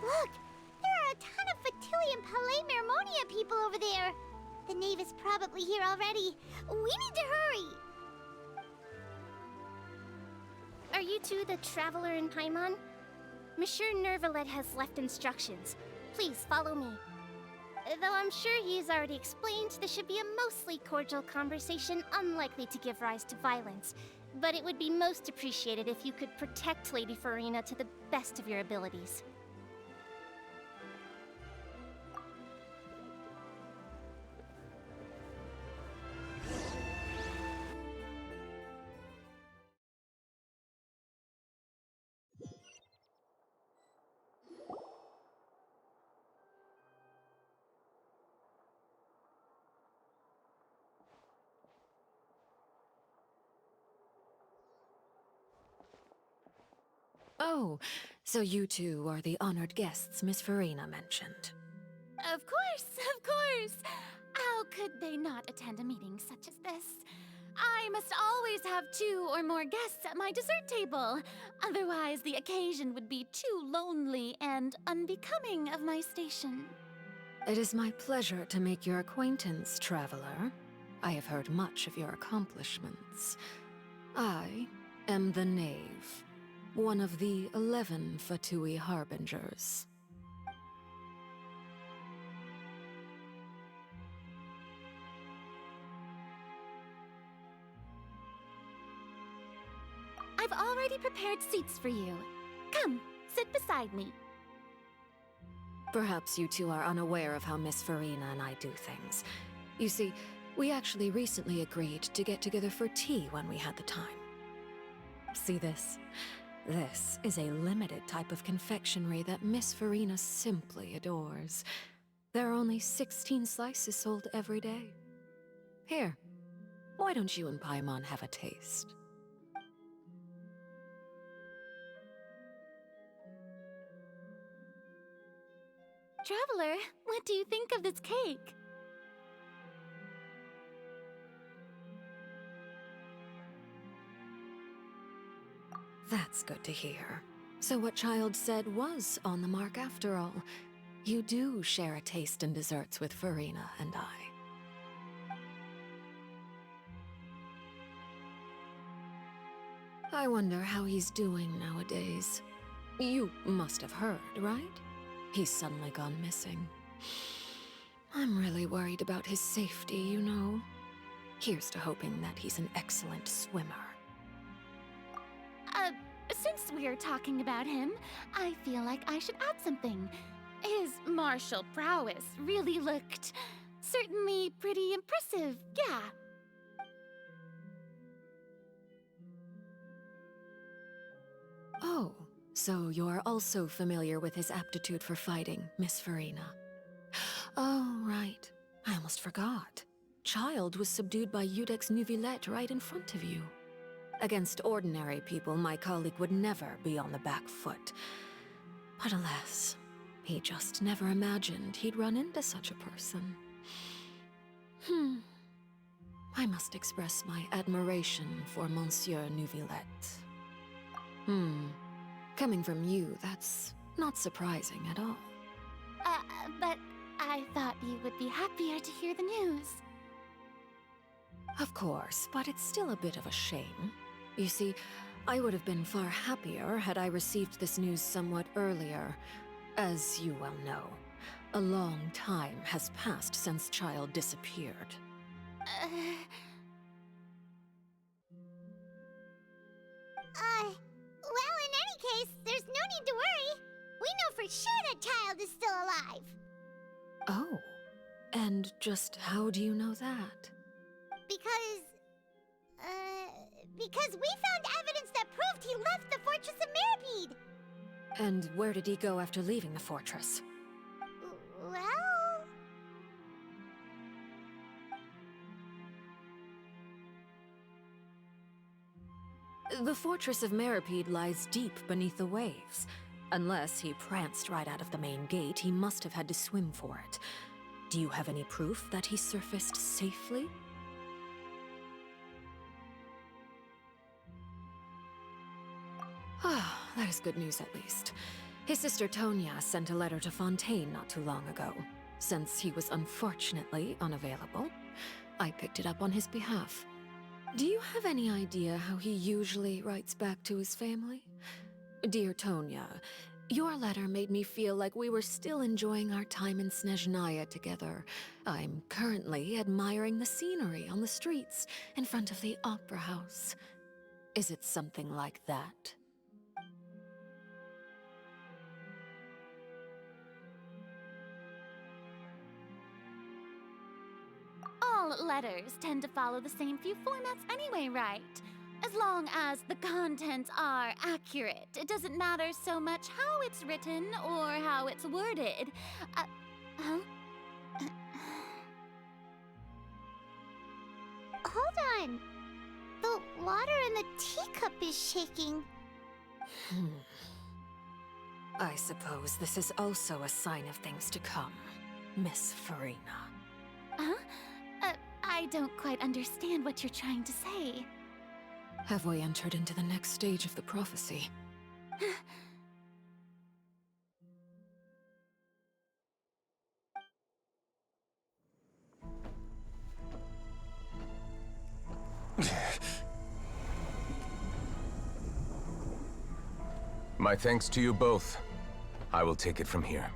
Look, there are a ton of Fatilian Palais Mermonia people over there. The knave is probably here already. We need to hurry. Are you two the traveler in Paimon? Monsieur Neuvillette has left instructions. Please follow me. Though I'm sure he's already explained, this should be a mostly cordial conversation, unlikely to give rise to violence. But it would be most appreciated if you could protect Lady Farina to the best of your abilities. Oh, so you two are the honored guests Miss Farina mentioned. Of course, of course! How could they not attend a meeting such as this? I must always have 2 or more guests at my dessert table. Otherwise, the occasion would be too lonely and unbecoming of my station. It is my pleasure to make your acquaintance, traveler. I have heard much of your accomplishments. I am the Knave, one of the 11 Fatui Harbingers. I've already prepared seats for you. Come, sit beside me. Perhaps you two are unaware of how Miss Farina and I do things. You see, we actually recently agreed to get together for tea when we had the time. See this? This is a limited type of confectionery that Miss Farina simply adores. There are only 16 slices sold every day. Here, why don't you and Paimon have a taste? Traveler, what do you think of this cake? That's good to hear. So what Child said was on the mark after all. You do share a taste in desserts with Farina and I wonder how he's doing nowadays. You must have heard, right? He's suddenly gone missing. I'm really worried about his safety, you know. Here's to hoping that he's an excellent swimmer. since we're talking about him, I feel like I should add something. His martial prowess really looked certainly pretty impressive, yeah. Oh, so you're also familiar with his aptitude for fighting, Miss Farina. Oh, right. I almost forgot. Child was subdued by Udex Nuvillette right in front of you. Against ordinary people, my colleague would never be on the back foot. But alas, he just never imagined he'd run into such a person. I must express my admiration for Monsieur Nuvillette. Coming from you, that's not surprising at all. But I thought you would be happier to hear the news. Of course, but it's still a bit of a shame. You see, I would have been far happier had I received this news somewhat earlier. As you well know, a long time has passed since Child disappeared. Well, in any case, there's no need to worry. We know for sure that Child is still alive. Oh, and just how do you know that? Because we found evidence that proved he left the Fortress of Mirapede. And where did he go after leaving the fortress? Well... The Fortress of Mirapede lies deep beneath the waves. Unless he pranced right out of the main gate, he must have had to swim for it. Do you have any proof that he surfaced safely? Ah, that is good news at least. His sister Tonya sent a letter to Fontaine not too long ago. Since he was unfortunately unavailable, I picked it up on his behalf. Do you have any idea how he usually writes back to his family? Dear Tonya, your letter made me feel like we were still enjoying our time in Snezhnaya together. I'm currently admiring the scenery on the streets in front of the opera house. Is it something like that? All letters tend to follow the same few formats anyway, right? As long as the contents are accurate, it doesn't matter so much how it's written or how it's worded. Hold on. The water in the teacup is shaking. I suppose this is also a sign of things to come, Miss Farina. Huh? I don't quite understand what you're trying to say. Have we entered into the next stage of the prophecy? My thanks to you both. I will take it from here.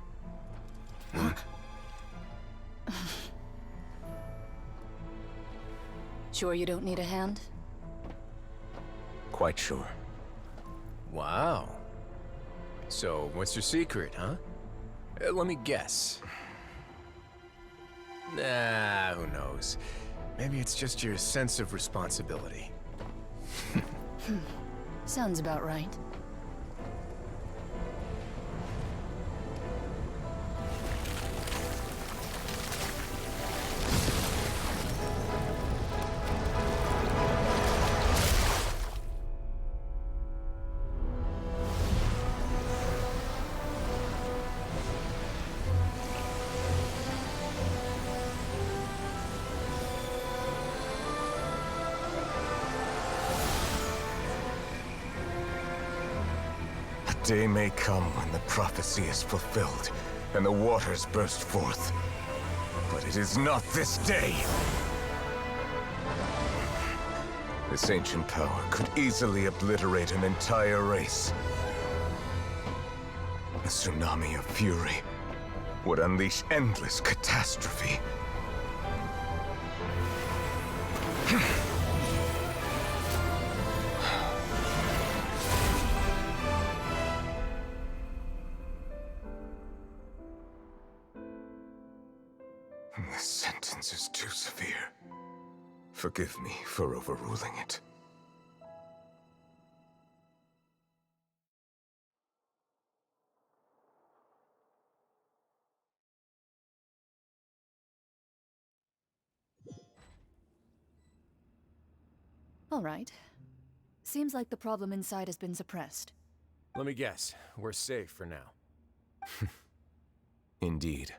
Sure you don't need a hand? Quite sure. Wow. So, what's your secret, huh? Let me guess. Nah, who knows? Maybe it's just your sense of responsibility. Sounds about right. Day may come when the prophecy is fulfilled, and the waters burst forth. But it is not this day! This ancient power could easily obliterate an entire race. A tsunami of fury would unleash endless catastrophe. This sentence is too severe. Forgive me for overruling it. All right. Seems like the problem inside has been suppressed. Let me guess, we're safe for now. Indeed.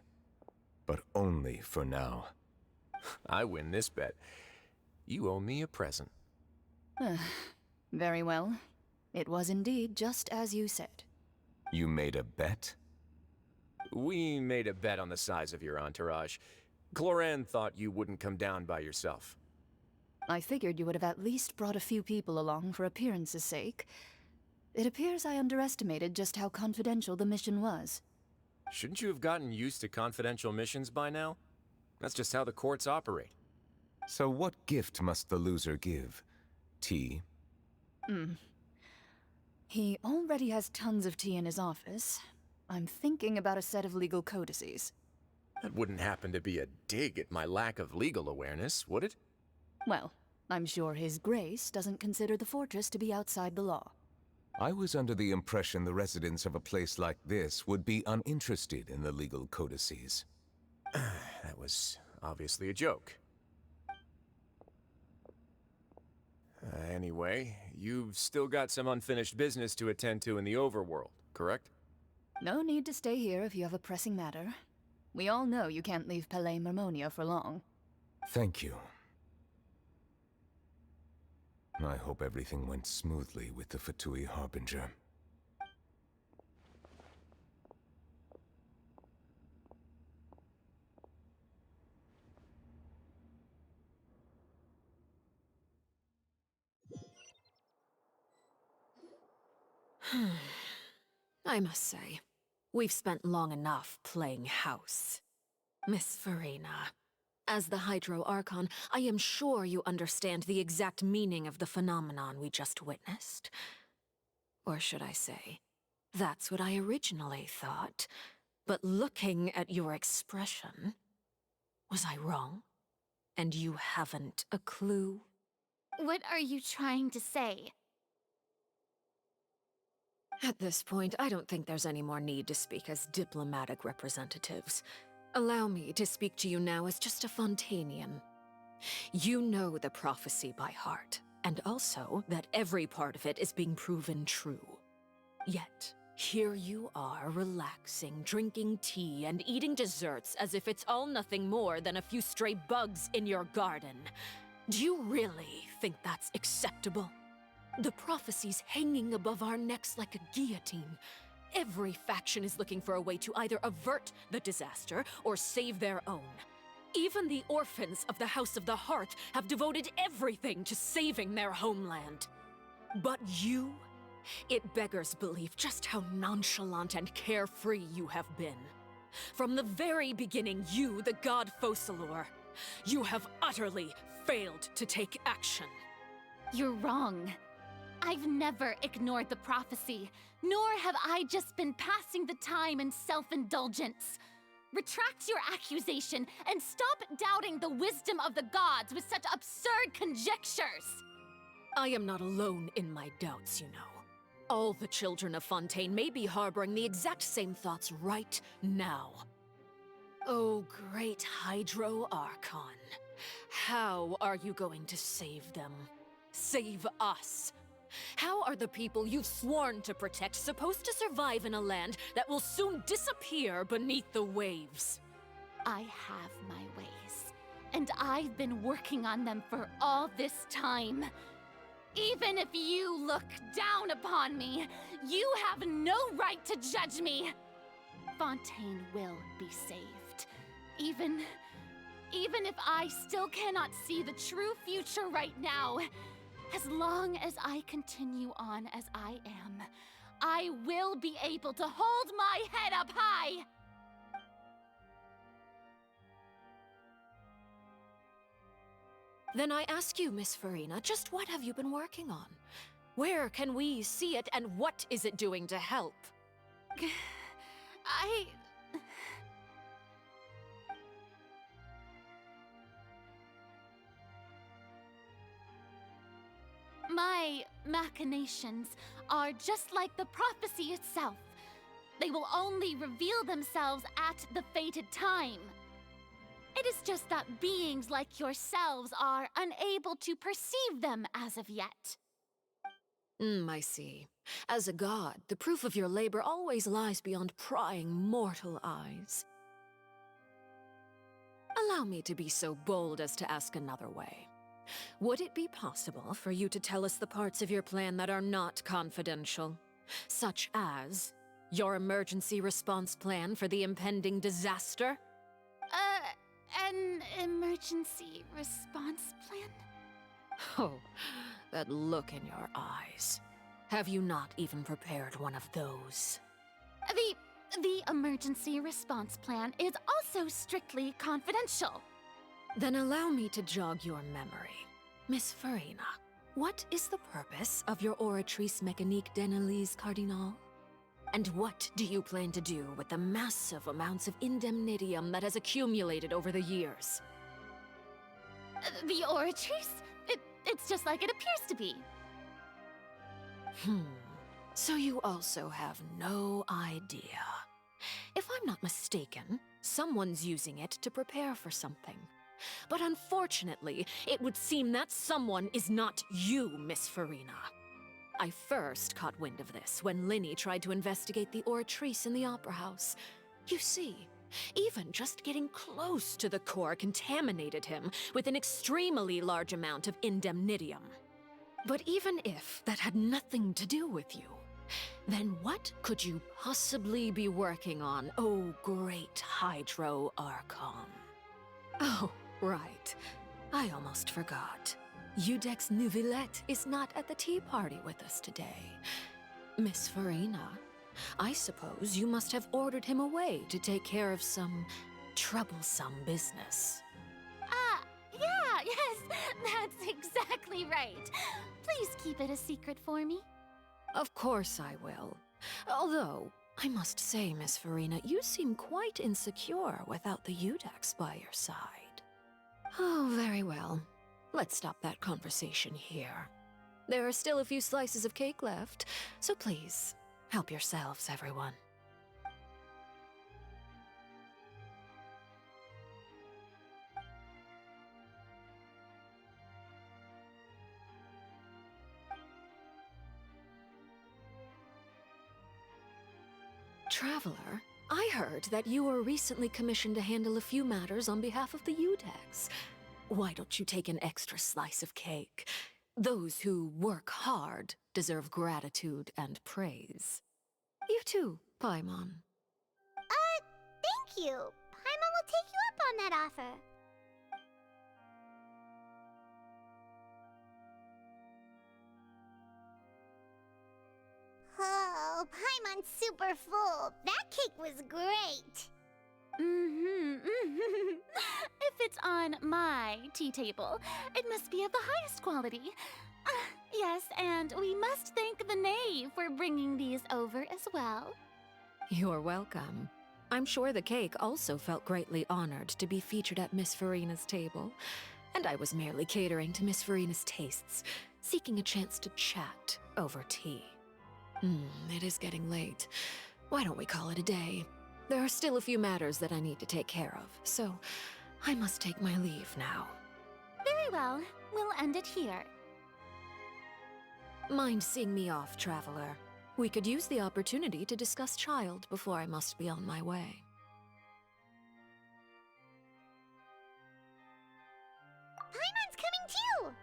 But only for now. I win this bet. You owe me a present. Very well. It was indeed just as you said. You made a bet? We made a bet on the size of your entourage. Cloran thought you wouldn't come down by yourself. I figured you would have at least brought a few people along for appearance's sake. It appears I underestimated just how confidential the mission was. Shouldn't you have gotten used to confidential missions by now? That's just how the courts operate. So what gift must the loser give? Tea? He already has tons of tea in his office. I'm thinking about a set of legal codices. That wouldn't happen to be a dig at my lack of legal awareness, would it? Well, I'm sure His Grace doesn't consider the fortress to be outside the law. I was under the impression the residents of a place like this would be uninterested in the legal codices. That was obviously a joke. Anyway, you've still got some unfinished business to attend to in the overworld, correct? No need to stay here if you have a pressing matter. We all know you can't leave Palais Mermonia for long. Thank you. I hope everything went smoothly with the Fatui Harbinger. I must say, we've spent long enough playing house. Miss Farina, as the Hydro Archon, I am sure you understand the exact meaning of the phenomenon we just witnessed. Or should I say, that's what I originally thought. But looking at your expression, was I wrong? And you haven't a clue? What are you trying to say? At this point, I don't think there's any more need to speak as diplomatic representatives. Allow me to speak to you now as just a Fontanian. You know the prophecy by heart, and also that every part of it is being proven true. Yet, here you are relaxing, drinking tea, and eating desserts as if it's all nothing more than a few stray bugs in your garden. Do you really think that's acceptable? The prophecy's hanging above our necks like a guillotine. Every faction is looking for a way to either avert the disaster or save their own. Even the orphans of the House of the Hearth have devoted everything to saving their homeland. But you? It beggars belief just how nonchalant and carefree you have been. From the very beginning, you, the god Focalor, you have utterly failed to take action. You're wrong. I've never ignored the prophecy, nor have I just been passing the time in self-indulgence. Retract your accusation and stop doubting the wisdom of the gods with such absurd conjectures! I am not alone in my doubts, you know. All the children of Fontaine may be harboring the exact same thoughts right now. Oh, great Hydro Archon. How are you going to save them? Save us? How are the people you've sworn to protect supposed to survive in a land that will soon disappear beneath the waves? I have my ways, and I've been working on them for all this time. Even if you look down upon me, you have no right to judge me. Fontaine will be saved. Even if I still cannot see the true future right now, as long as I continue on as I am, I will be able to hold my head up high! Then I ask you, Miss Farina, just what have you been working on? Where can we see it, and what is it doing to help? machinations are just like the prophecy itself. They will only reveal themselves at the fated time. It is just that beings like yourselves are unable to perceive them as of yet. I see. As a god, the proof of your labor always lies beyond prying mortal eyes. Allow me to be so bold as to ask another way. Would it be possible for you to tell us the parts of your plan that are not confidential? Such as your emergency response plan for the impending disaster? An emergency response plan? Oh, that look in your eyes. Have you not even prepared one of those? The emergency response plan is also strictly confidential. Then allow me to jog your memory. Miss Farina, what is the purpose of your Oratrice Mécanique d'Annelise Cardinal? And what do you plan to do with the massive amounts of indemnitium that has accumulated over the years? The Oratrice? It's just like it appears to be. So you also have no idea. If I'm not mistaken, someone's using it to prepare for something. But unfortunately, it would seem that someone is not you, Miss Farina. I first caught wind of this when Linny tried to investigate the Oratrice in the Opera House. You see, even just getting close to the core contaminated him with an extremely large amount of indemnitium. But even if that had nothing to do with you, then what could you possibly be working on, oh great Hydro Archon? Oh, right. I almost forgot. Udex Nouvillette is not at the tea party with us today. Miss Farina, I suppose you must have ordered him away to take care of some troublesome business. Yeah, yes, that's exactly right. Please keep it a secret for me. Of course I will. Although, I must say, Miss Farina, you seem quite insecure without the Udex by your side. Oh, very well. Let's stop that conversation here. There are still a few slices of cake left, so please, help yourselves, everyone. Traveler, I heard that you were recently commissioned to handle a few matters on behalf of the Udex. Why don't you take an extra slice of cake? Those who work hard deserve gratitude and praise. You too, Paimon. Thank you. Paimon will take you up on that offer. Oh, Paimon's super full. That cake was great. If it's on my tea table, it must be of the highest quality. Yes, and we must thank the knave for bringing these over as well. You're welcome. I'm sure the cake also felt greatly honored to be featured at Miss Farina's table, and I was merely catering to Miss Farina's tastes, seeking a chance to chat over tea. It is getting late. Why don't we call it a day? There are still a few matters that I need to take care of, so I must take my leave now. Very well. We'll end it here. Mind seeing me off, Traveler? We could use the opportunity to discuss Child before I must be on my way. Paimon's coming too!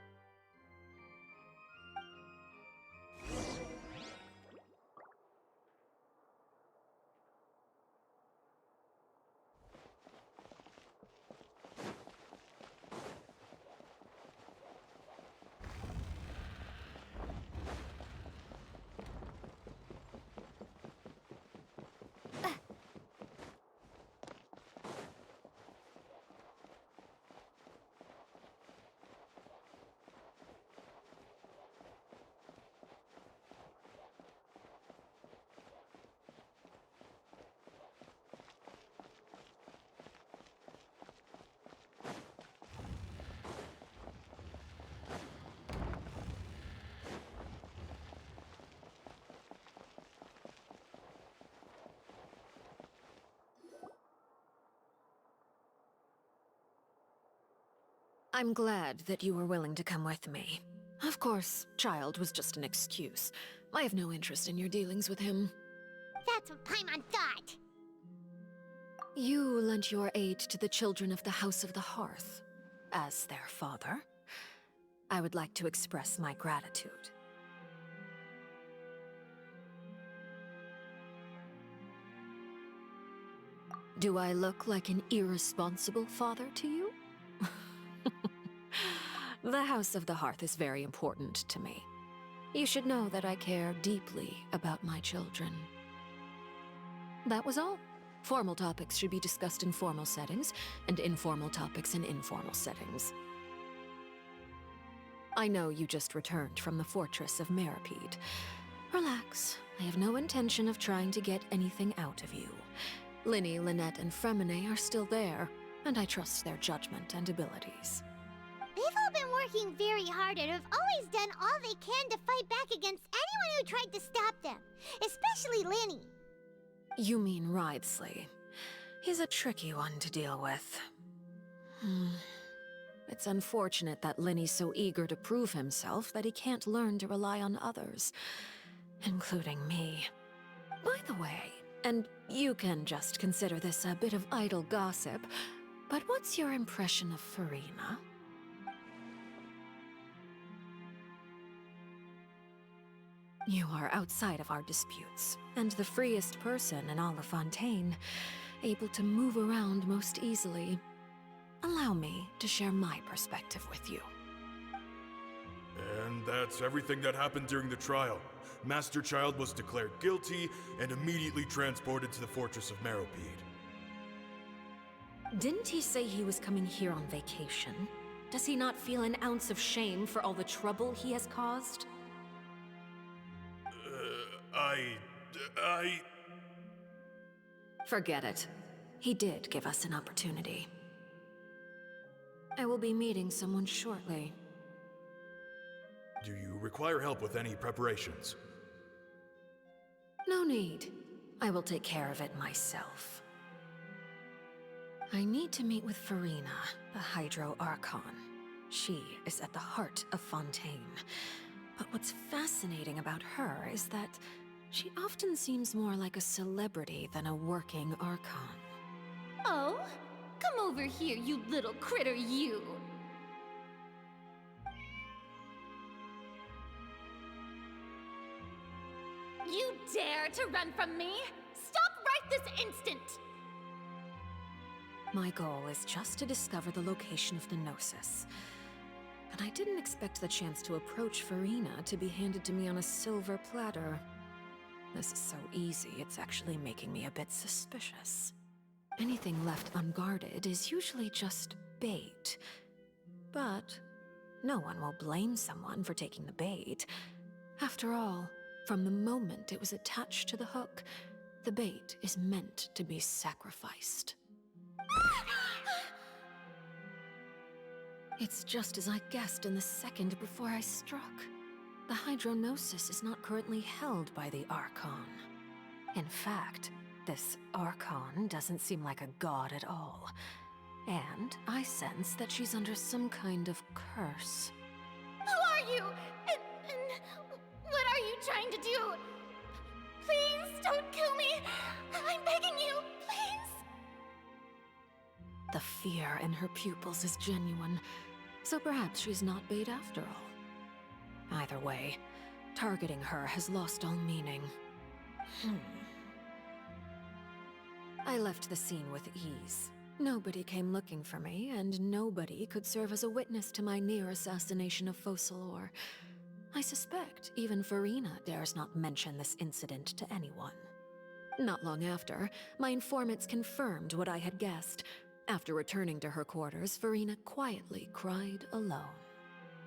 I'm glad that you were willing to come with me. Of course, Child was just an excuse. I have no interest in your dealings with him. That's what Paimon thought. You lent your aid to the children of the House of the Hearth. As their father, I would like to express my gratitude. Do I look like an irresponsible father to you? The House of the Hearth is very important to me. You should know that I care deeply about my children. That was all. Formal topics should be discussed in formal settings, and informal topics in informal settings. I know you just returned from the fortress of Meripede. Relax. I have no intention of trying to get anything out of you. Linny, Lynette, and Fremine are still there, and I trust their judgment and abilities. They've all been working very hard and have always done all they can to fight back against anyone who tried to stop them, especially Linny. You mean Wriothesley. He's a tricky one to deal with. It's unfortunate that Linny's so eager to prove himself that he can't learn to rely on others, including me. By the way, and you can just consider this a bit of idle gossip, but what's your impression of Furina? You are outside of our disputes, and the freest person in all of Fontaine, able to move around most easily. Allow me to share my perspective with you. And that's everything that happened during the trial. Master Child was declared guilty and immediately transported to the Fortress of Meripede. Didn't he say he was coming here on vacation? Does he not feel an ounce of shame for all the trouble he has caused? Forget it. He did give us an opportunity. I will be meeting someone shortly. Do you require help with any preparations? No need. I will take care of it myself. I need to meet with Furina, the Hydro Archon. She is at the heart of Fontaine. But what's fascinating about her is that she often seems more like a celebrity than a working Archon. Oh? Come over here, you little critter, you! You dare to run from me? Stop right this instant! My goal is just to discover the location of the Gnosis. And I didn't expect the chance to approach Furina to be handed to me on a silver platter. This is so easy, it's actually making me a bit suspicious. Anything left unguarded is usually just bait. But no one will blame someone for taking the bait. After all, from the moment it was attached to the hook, the bait is meant to be sacrificed. It's just as I guessed in the second before I struck. The Hydronosis is not currently held by the Archon. In fact, this Archon doesn't seem like a god at all. And I sense that she's under some kind of curse. Who are you? And what are you trying to do? Please don't kill me! I'm begging you, please! The fear in her pupils is genuine, so perhaps she's not bait after all. Either way, targeting her has lost all meaning. I left the scene with ease. Nobody came looking for me, and nobody could serve as a witness to my near assassination of Focalor. I suspect even Furina dares not mention this incident to anyone. Not long after, my informants confirmed what I had guessed. After returning to her quarters, Furina quietly cried alone.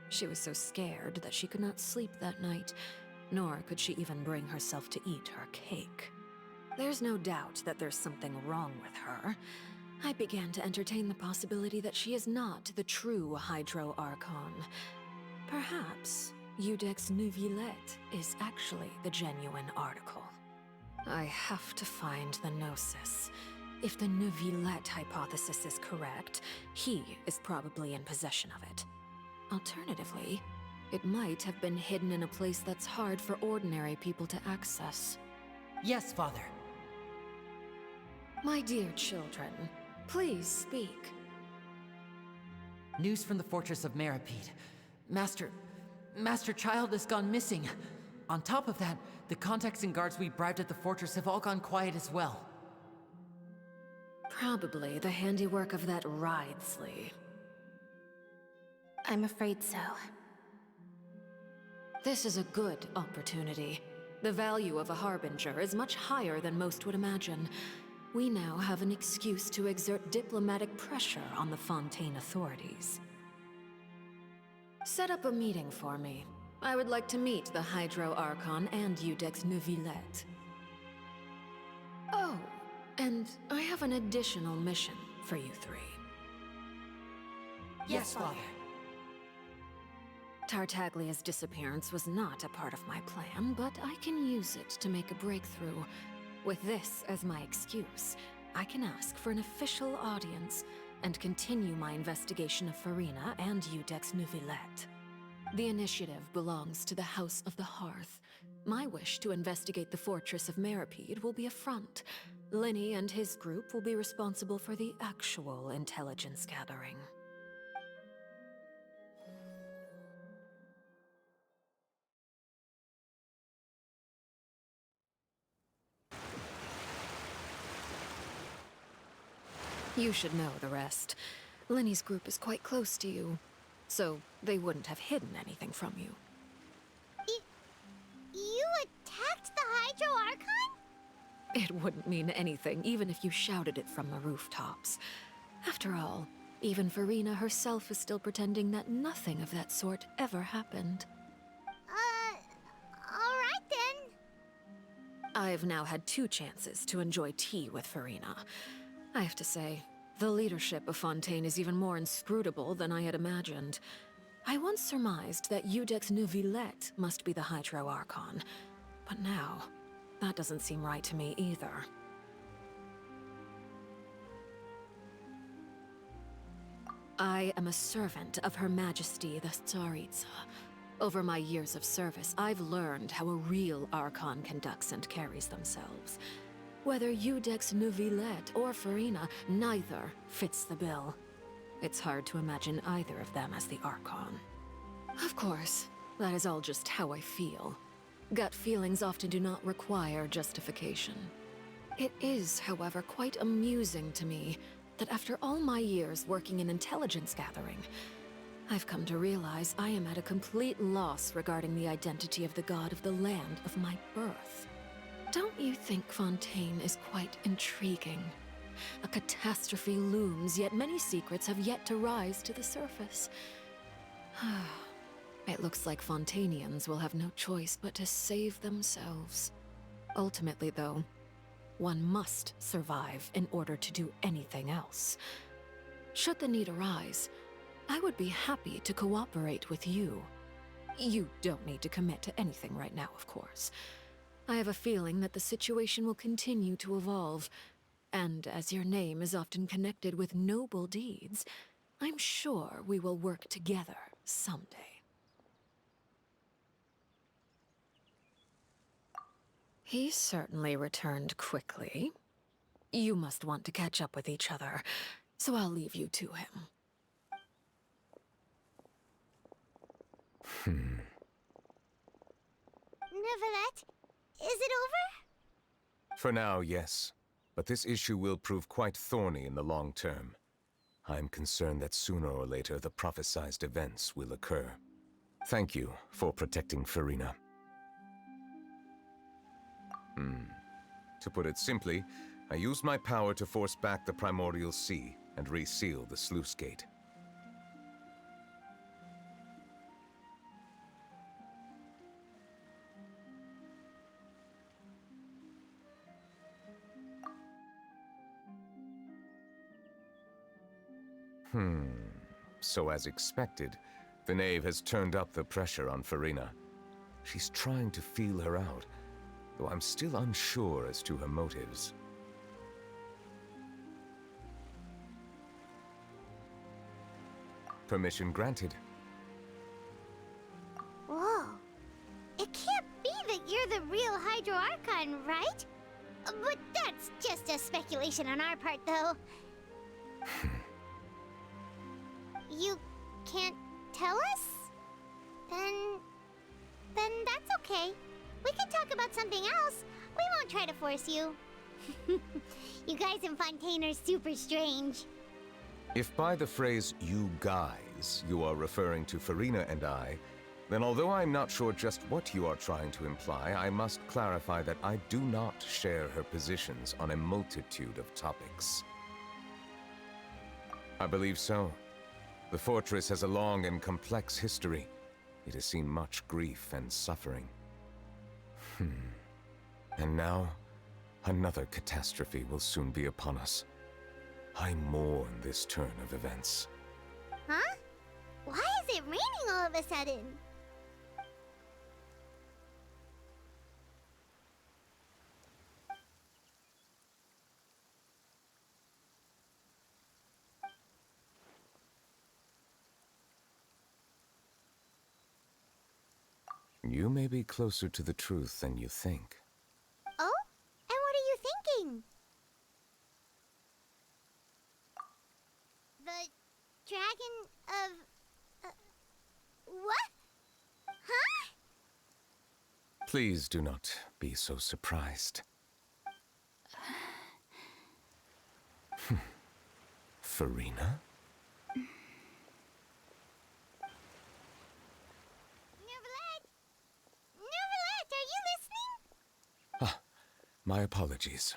She was so scared that she could not sleep that night, nor could she even bring herself to eat her cake. There's no doubt that there's something wrong with her. I began to entertain the possibility that she is not the true Hydro Archon. Perhaps Eudex Neuvillette is actually the genuine article. I have to find the Gnosis. If the Neuvillette hypothesis is correct, he is probably in possession of it. Alternatively, it might have been hidden in a place that's hard for ordinary people to access. Yes, Father. My dear children, please speak. News from the fortress of Meripede. Master Child has gone missing. On top of that, the contacts and guards we bribed at the fortress have all gone quiet as well. Probably the handiwork of that Wriothesley. I'm afraid so. This is a good opportunity. The value of a Harbinger is much higher than most would imagine. We now have an excuse to exert diplomatic pressure on the Fontaine authorities. Set up a meeting for me. I would like to meet the Hydro Archon and Iudex Neuvillette. Oh, and I have an additional mission for you three. Yes, Father. Tartaglia's disappearance was not a part of my plan, but I can use it to make a breakthrough. With this as my excuse, I can ask for an official audience and continue my investigation of Farina and Iudex Neuvillette. The initiative belongs to the House of the Hearth. My wish to investigate the fortress of Meripede will be a front. Linny and his group will be responsible for the actual intelligence gathering. You should know the rest. Linny's group is quite close to you, so they wouldn't have hidden anything from you. You attacked the Hydro Archon? It wouldn't mean anything, even if you shouted it from the rooftops. After all, even Farina herself is still pretending that nothing of that sort ever happened. Alright then. I've now had 2 chances to enjoy tea with Farina. I have to say, the leadership of Fontaine is even more inscrutable than I had imagined. I once surmised that Iudex Neuvillette must be the Hydro Archon, but now, that doesn't seem right to me either. I am a servant of Her Majesty the Tsaritsa. Over my years of service, I've learned how a real Archon conducts and carries themselves. Whether Iudex Neuvillette or Farina, neither fits the bill. It's hard to imagine either of them as the Archon. Of course, that is all just how I feel. Gut feelings often do not require justification. It is, however, quite amusing to me that after all my years working in intelligence gathering, I've come to realize I am at a complete loss regarding the identity of the god of the land of my birth. Don't you think Fontaine is quite intriguing? A catastrophe looms, yet many secrets have yet to rise to the surface. It looks like Fontainians will have no choice but to save themselves. Ultimately, though, one must survive in order to do anything else. Should the need arise, I would be happy to cooperate with you. You don't need to commit to anything right now, of course. I have a feeling that the situation will continue to evolve, and as your name is often connected with noble deeds, I'm sure we will work together someday. He certainly returned quickly. You must want to catch up with each other, so I'll leave you to him. Neuvillette, is it over? For now, yes. But this issue will prove quite thorny in the long term. I'm concerned that sooner or later the prophesized events will occur. Thank you for protecting Farina. To put it simply, I used my power to force back the Primordial Sea and reseal the sluice gate. So as expected, the knave has turned up the pressure on Farina. She's trying to feel her out, though I'm still unsure as to her motives. Permission granted. Whoa. It can't be that you're the real Hydro Archon, right? But that's just a speculation on our part, though. You can't tell us? Then that's okay. We can talk about something else. We won't try to force you. You guys in Fontaine are super strange. If by the phrase, you guys, you are referring to Farina and I, then although I'm not sure just what you are trying to imply, I must clarify that I do not share her positions on a multitude of topics. I believe so. The fortress has a long and complex history. It has seen much grief and suffering. And now, another catastrophe will soon be upon us. I mourn this turn of events. Huh? Why is it raining all of a sudden? You may be closer to the truth than you think. Oh? And what are you thinking? The dragon of... what? Huh? Please do not be so surprised. Farina? Nervalette, are you listening? Ah, my apologies.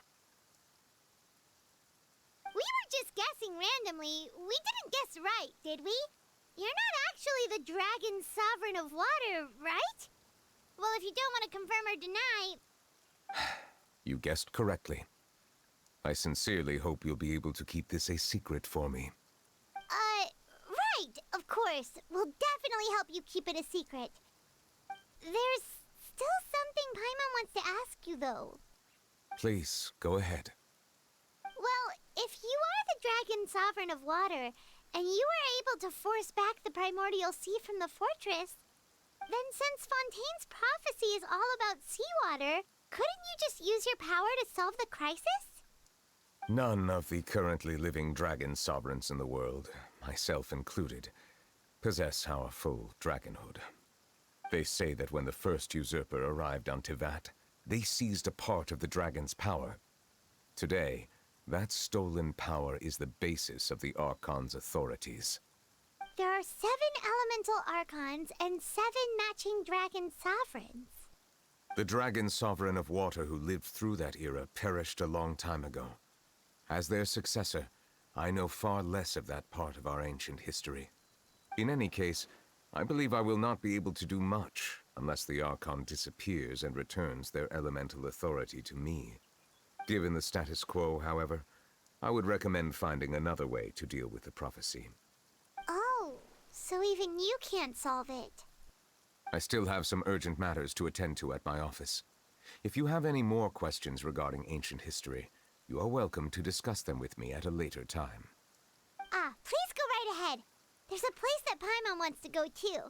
We were just guessing randomly. We didn't guess right, did we? You're not actually the dragon sovereign of water, right? Well, if you don't want to confirm or deny... You guessed correctly. I sincerely hope you'll be able to keep this a secret for me. Right, of course. We'll definitely help you keep it a secret. There's still something Paimon wants to ask you, though. Please, go ahead. Well, if you are the dragon sovereign of water, and you were able to force back the primordial sea from the fortress, then since Fontaine's prophecy is all about seawater, couldn't you just use your power to solve the crisis? None of the currently living dragon sovereigns in the world, myself included, possess our full dragonhood. They say that when the first usurper arrived on Tivat, they seized a part of the dragon's power. Today, that stolen power is the basis of the Archon's authorities. There are 7 elemental archons and 7 matching dragon sovereigns. The dragon sovereign of water who lived through that era perished a long time ago. As their successor, I know far less of that part of our ancient history. In any case, I believe I will not be able to do much unless the Archon disappears and returns their elemental authority to me. Given the status quo, however, I would recommend finding another way to deal with the prophecy. Oh, so even you can't solve it. I still have some urgent matters to attend to at my office. If you have any more questions regarding ancient history, you are welcome to discuss them with me at a later time. Please go right ahead. There's a place that Paimon wants to go too.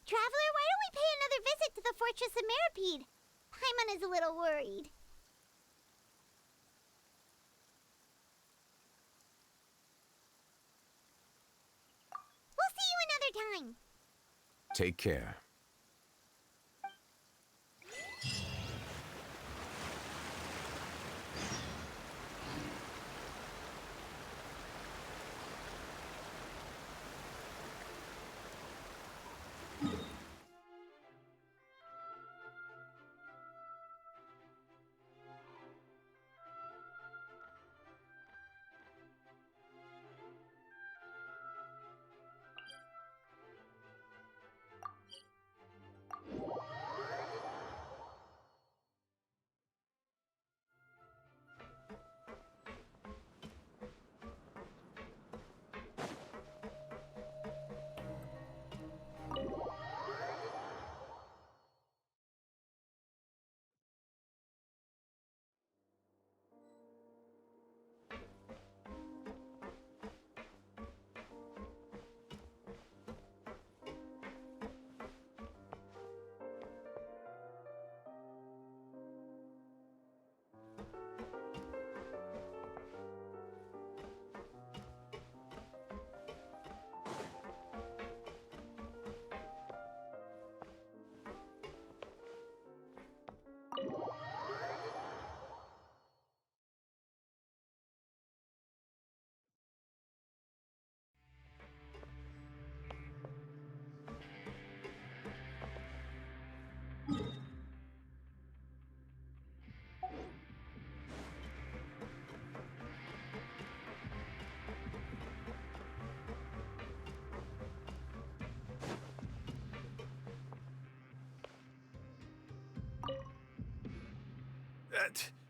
Traveler, why don't we pay another visit to the Fortress of Meropide? Paimon is a little worried. We'll see you another time. Take care.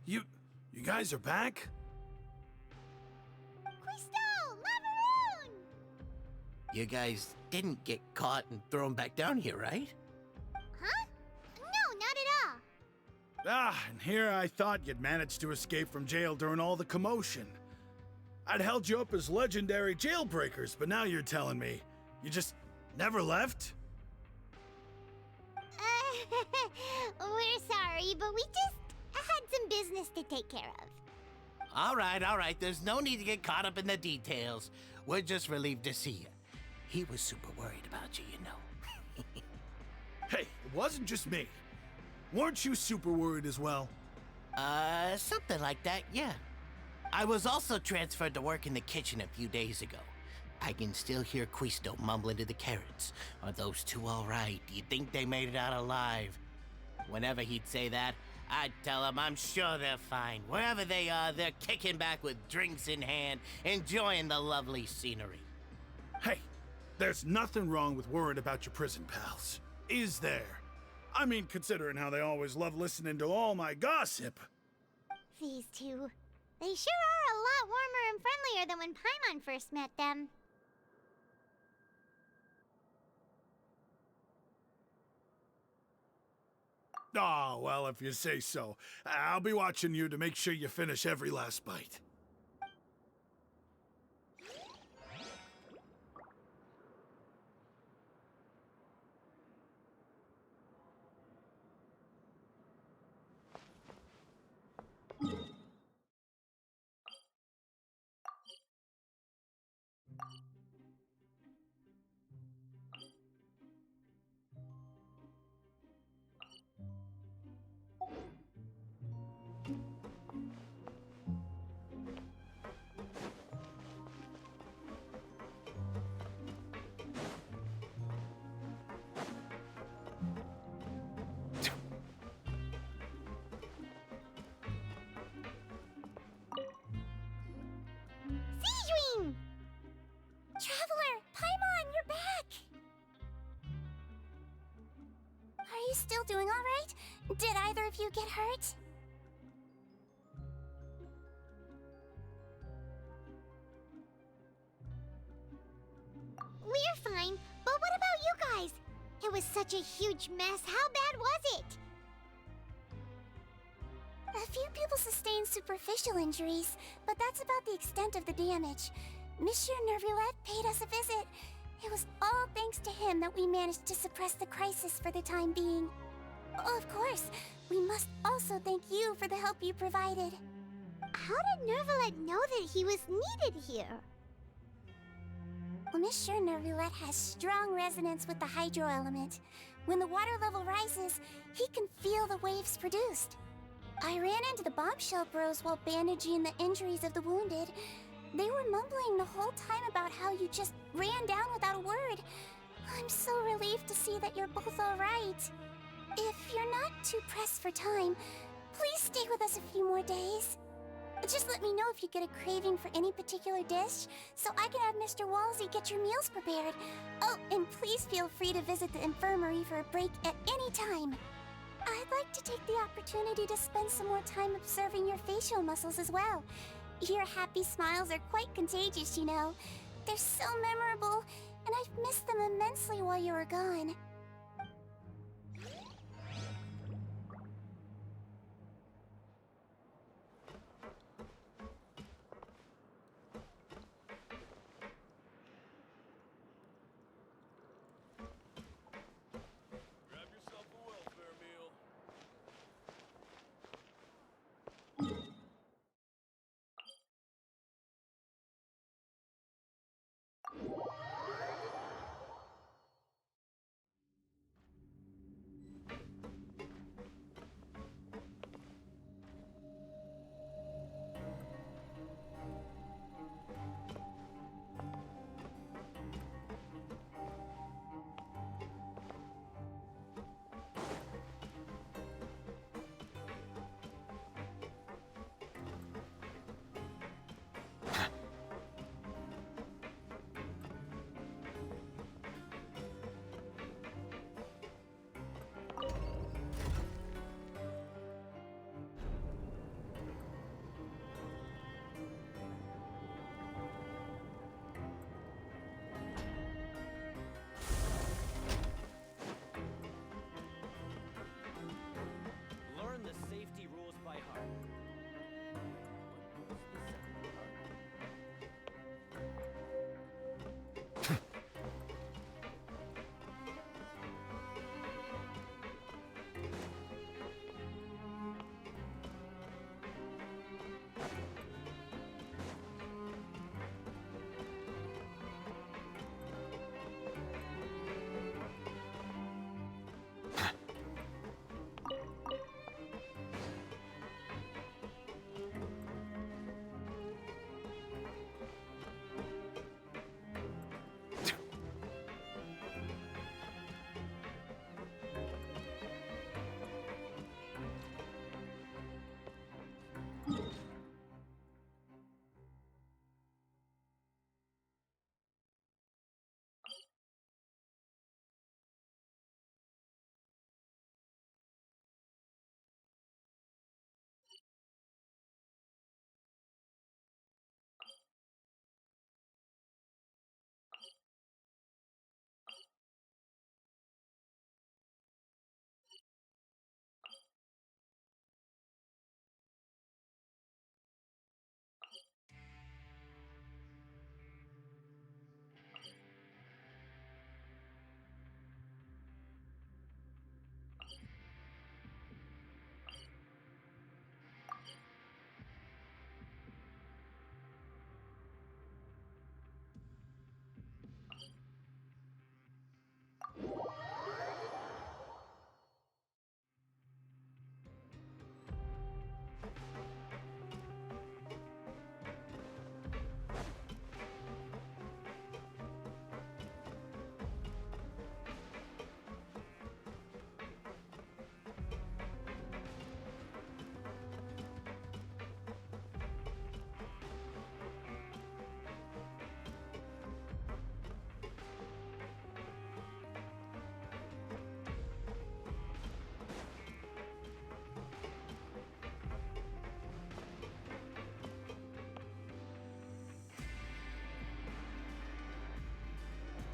You guys are back? Crystal! Macaroon! You guys didn't get caught and thrown back down here, right? Huh? No, not at all. Ah, and here I thought you'd managed to escape from jail during all the commotion. I'd held you up as legendary jailbreakers, but now you're telling me you just never left? We're sorry, but we just had some business to take care of. All right. There's no need to get caught up in the details. We're just relieved to see you. He was super worried about you, you know. Hey, it wasn't just me. Weren't you super worried as well? Something like that, yeah. I was also transferred to work in the kitchen a few days ago. I can still hear Quisto mumbling to the carrots. Are those two all right? Do you think they made it out alive? Whenever he'd say that, I'd tell him I'm sure they're fine. Wherever they are, they're kicking back with drinks in hand, enjoying the lovely scenery. Hey, there's nothing wrong with worrying about your prison pals, is there? I mean, considering how they always love listening to all my gossip. These two. They sure are a lot warmer and friendlier than when Paimon first met them. Oh, well, if you say so. I'll be watching you to make sure you finish every last bite. Seedream! Traveler, Paimon, you're back! Are you still doing all right? Did either of you get hurt? We're fine, but what about you guys? It was such a huge mess. How bad was it? A few people sustained superficial injuries, but that's about the extent of the damage. Monsieur Nervulet paid us a visit. It was all thanks to him that we managed to suppress the crisis for the time being. Of course, we must also thank you for the help you provided. How did Nervulet know that he was needed here? Well, Monsieur Nervulet has strong resonance with the hydro element. When the water level rises, he can feel the waves produced. I ran into the bombshell bros while bandaging the injuries of the wounded. They were mumbling the whole time about how you just ran down without a word. I'm so relieved to see that you're both all right. If you're not too pressed for time, please stay with us a few more days. Just let me know if you get a craving for any particular dish, so I can have Mr. Walsey get your meals prepared. Oh, and please feel free to visit the infirmary for a break at any time. I'd like to take the opportunity to spend some more time observing your facial muscles as well. Your happy smiles are quite contagious, you know. They're so memorable, and I've missed them immensely while you were gone. Grab yourself a welfare meal.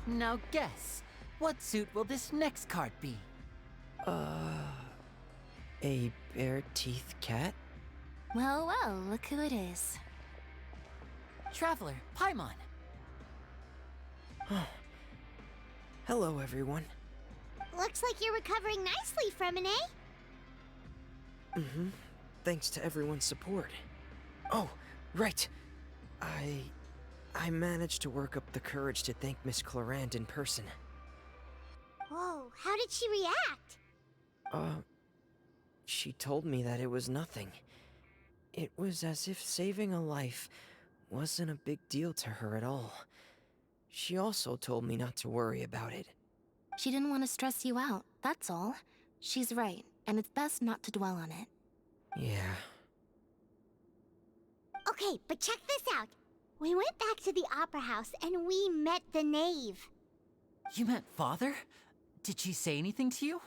Now guess, what suit will this next card be? A bare-teeth cat? Well, well, look who it is. Traveler, Paimon. Hello, everyone. Looks like you're recovering nicely from it, eh? Mm-hmm. Thanks to everyone's support. Oh, right. I managed to work up the courage to thank Miss Clorand in person. Whoa, how did she react? She told me that it was nothing. It was as if saving a life wasn't a big deal to her at all. She also told me not to worry about it. She didn't want to stress you out, that's all. She's right, and it's best not to dwell on it. Yeah. Okay, but check this out. We went back to the opera house and we met the knave. You met Father? Did she say anything to you?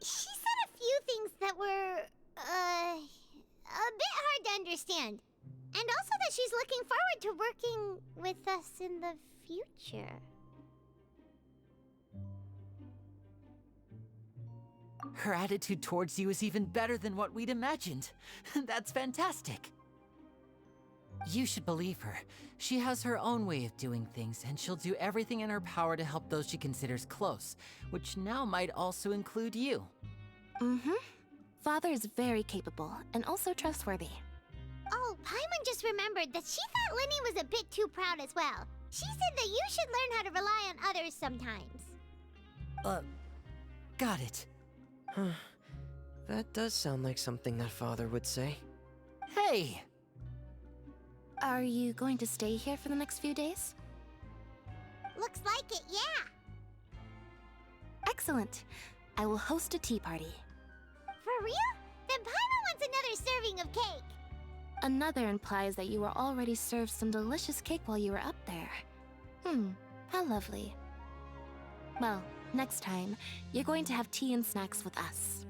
She said a few things that were, a bit hard to understand. And also that she's looking forward to working with us in the future. Her attitude towards you is even better than what we'd imagined. That's fantastic. You should believe her. She has her own way of doing things, and she'll do everything in her power to help those she considers close, which now might also include you. Mm-hmm. Father is very capable, and also trustworthy. Oh, Paimon just remembered that she thought Linny was a bit too proud as well. She said that you should learn how to rely on others sometimes. Got it. Huh. That does sound like something that Father would say. Hey! Are you going to stay here for the next few days? Looks like it, yeah. Excellent. I will host a tea party. For real? Then Paimon wants another serving of cake. Another implies that you were already served some delicious cake while you were up there. How lovely. Well, next time, you're going to have tea and snacks with us.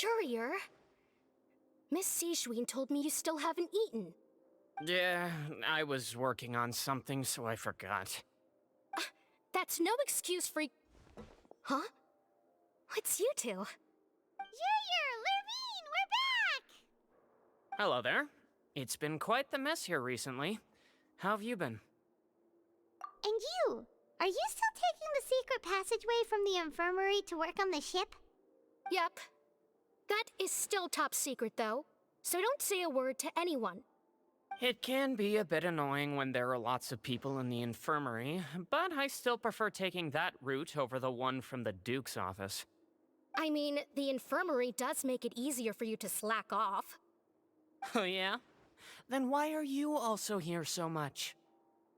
Courier? Miss Sijouin told me you still haven't eaten. Yeah, I was working on something, so I forgot. That's no excuse for... Huh? It's you two. Courier, Lurvine, we're back! Hello there. It's been quite the mess here recently. How have you been? And you? Are you still taking the secret passageway from the infirmary to work on the ship? Yep. That is still top secret, though, so don't say a word to anyone. It can be a bit annoying when there are lots of people in the infirmary, but I still prefer taking that route over the one from the Duke's office. I mean, the infirmary does make it easier for you to slack off. Oh yeah? Then why are you also here so much?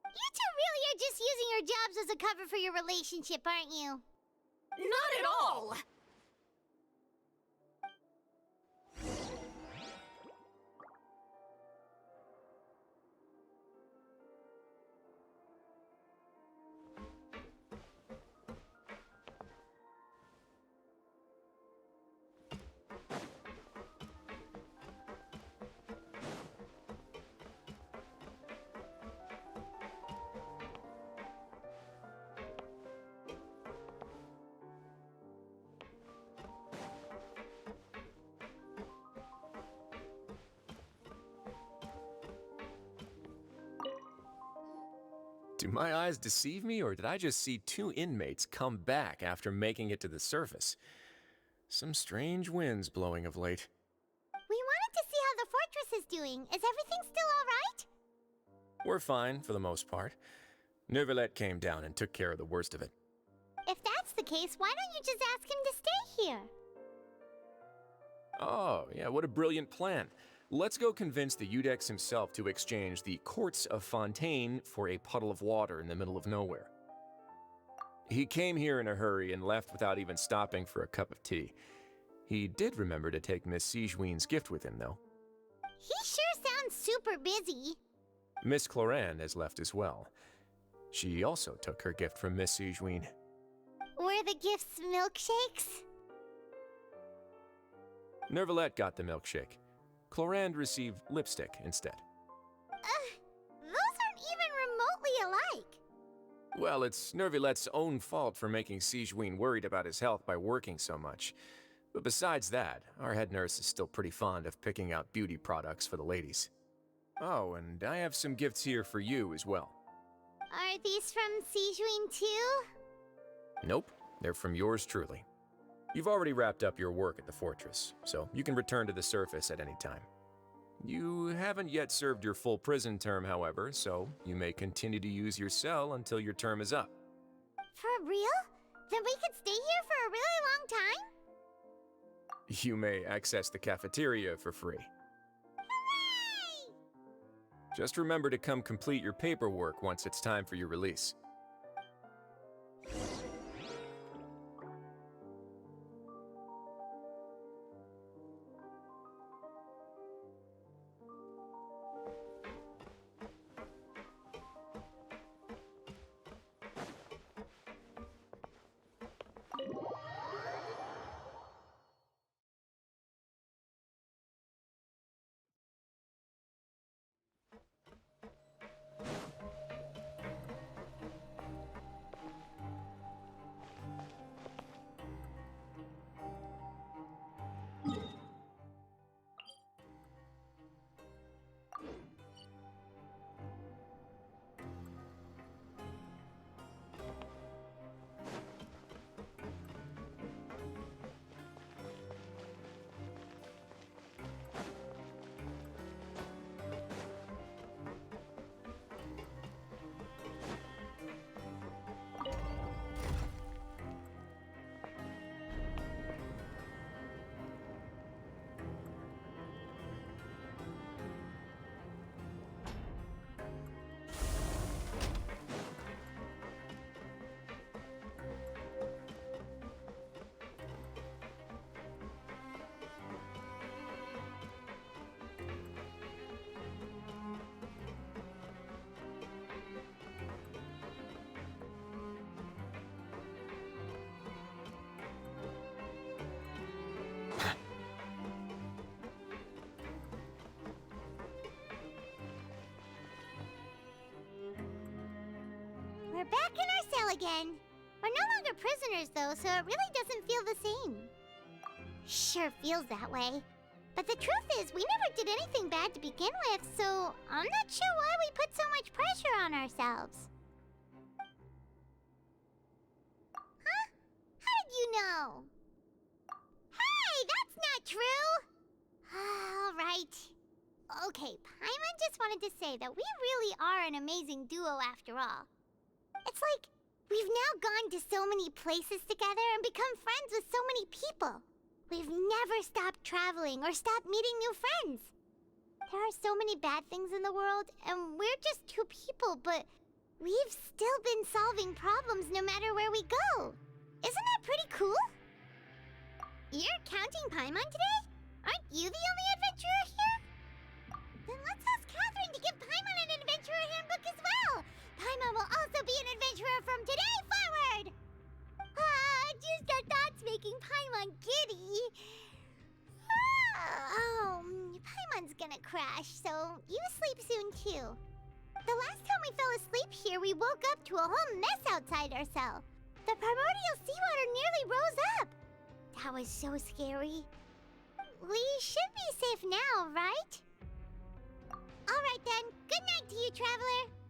You two really are just using your jobs as a cover for your relationship, aren't you? Not at all! Do my eyes deceive me, or did I just see two inmates come back after making it to the surface? Some strange winds blowing of late. We wanted to see how the fortress is doing. Is everything still alright? We're fine, for the most part. Neuvillette came down and took care of the worst of it. If that's the the case, why don't you just ask him to stay here? Oh, yeah, what a brilliant plan. Let's go convince the Udex himself to exchange the Courts of Fontaine for a puddle of water in the middle of nowhere. He came here in a hurry and left without even stopping for a cup of tea. He did remember to take Miss Sigewinne's gift with him, though. He sure sounds super busy. Miss Cloran has left as well. She also took her gift from Miss Sigewinne. Were the gifts milkshakes? Nervalette got the milkshake. Clorand received lipstick instead. Those aren't even remotely alike. Well, it's Nervalette's own fault for making Sigewinne worried about his health by working so much. But besides that, our head nurse is still pretty fond of picking out beauty products for the ladies. Oh, and I have some gifts here for you as well. Are these from Sigewinne too? Nope, they're from yours truly. You've already wrapped up your work at the fortress, so you can return to the surface at any time. You haven't yet served your full prison term, however, so you may continue to use your cell until your term is up. For real? Then we could stay here for a really long time? You may access the cafeteria for free. Hooray! Just remember to come complete your paperwork once it's time for your release. We're back in our cell again. We're no longer prisoners, though, so it really doesn't feel the same. Sure feels that way. But the truth is, we never did anything bad to begin with, so I'm not sure why we put so much pressure on ourselves. Huh? How did you know? Hey, that's not true! All right. Okay, Paimon just wanted to say that we really are an amazing duo after all. It's like we've now gone to so many places together and become friends with so many people. We've never stopped traveling or stopped meeting new friends. There are so many bad things in the world, and we're just two people, but we've still been solving problems no matter where we go. Isn't that pretty cool? You're counting Paimon today? Aren't you the only adventurer here? Then let's ask Catherine to give Paimon an adventurer handbook as well. Paimon will also be an adventurer from today forward! Just our thoughts making Paimon giddy. Paimon's gonna crash, so you sleep soon too. The last time we fell asleep here, we woke up to a whole mess outside our cell. The primordial seawater nearly rose up. That was so scary. We should be safe now, right? All right then. Good night to you, traveler.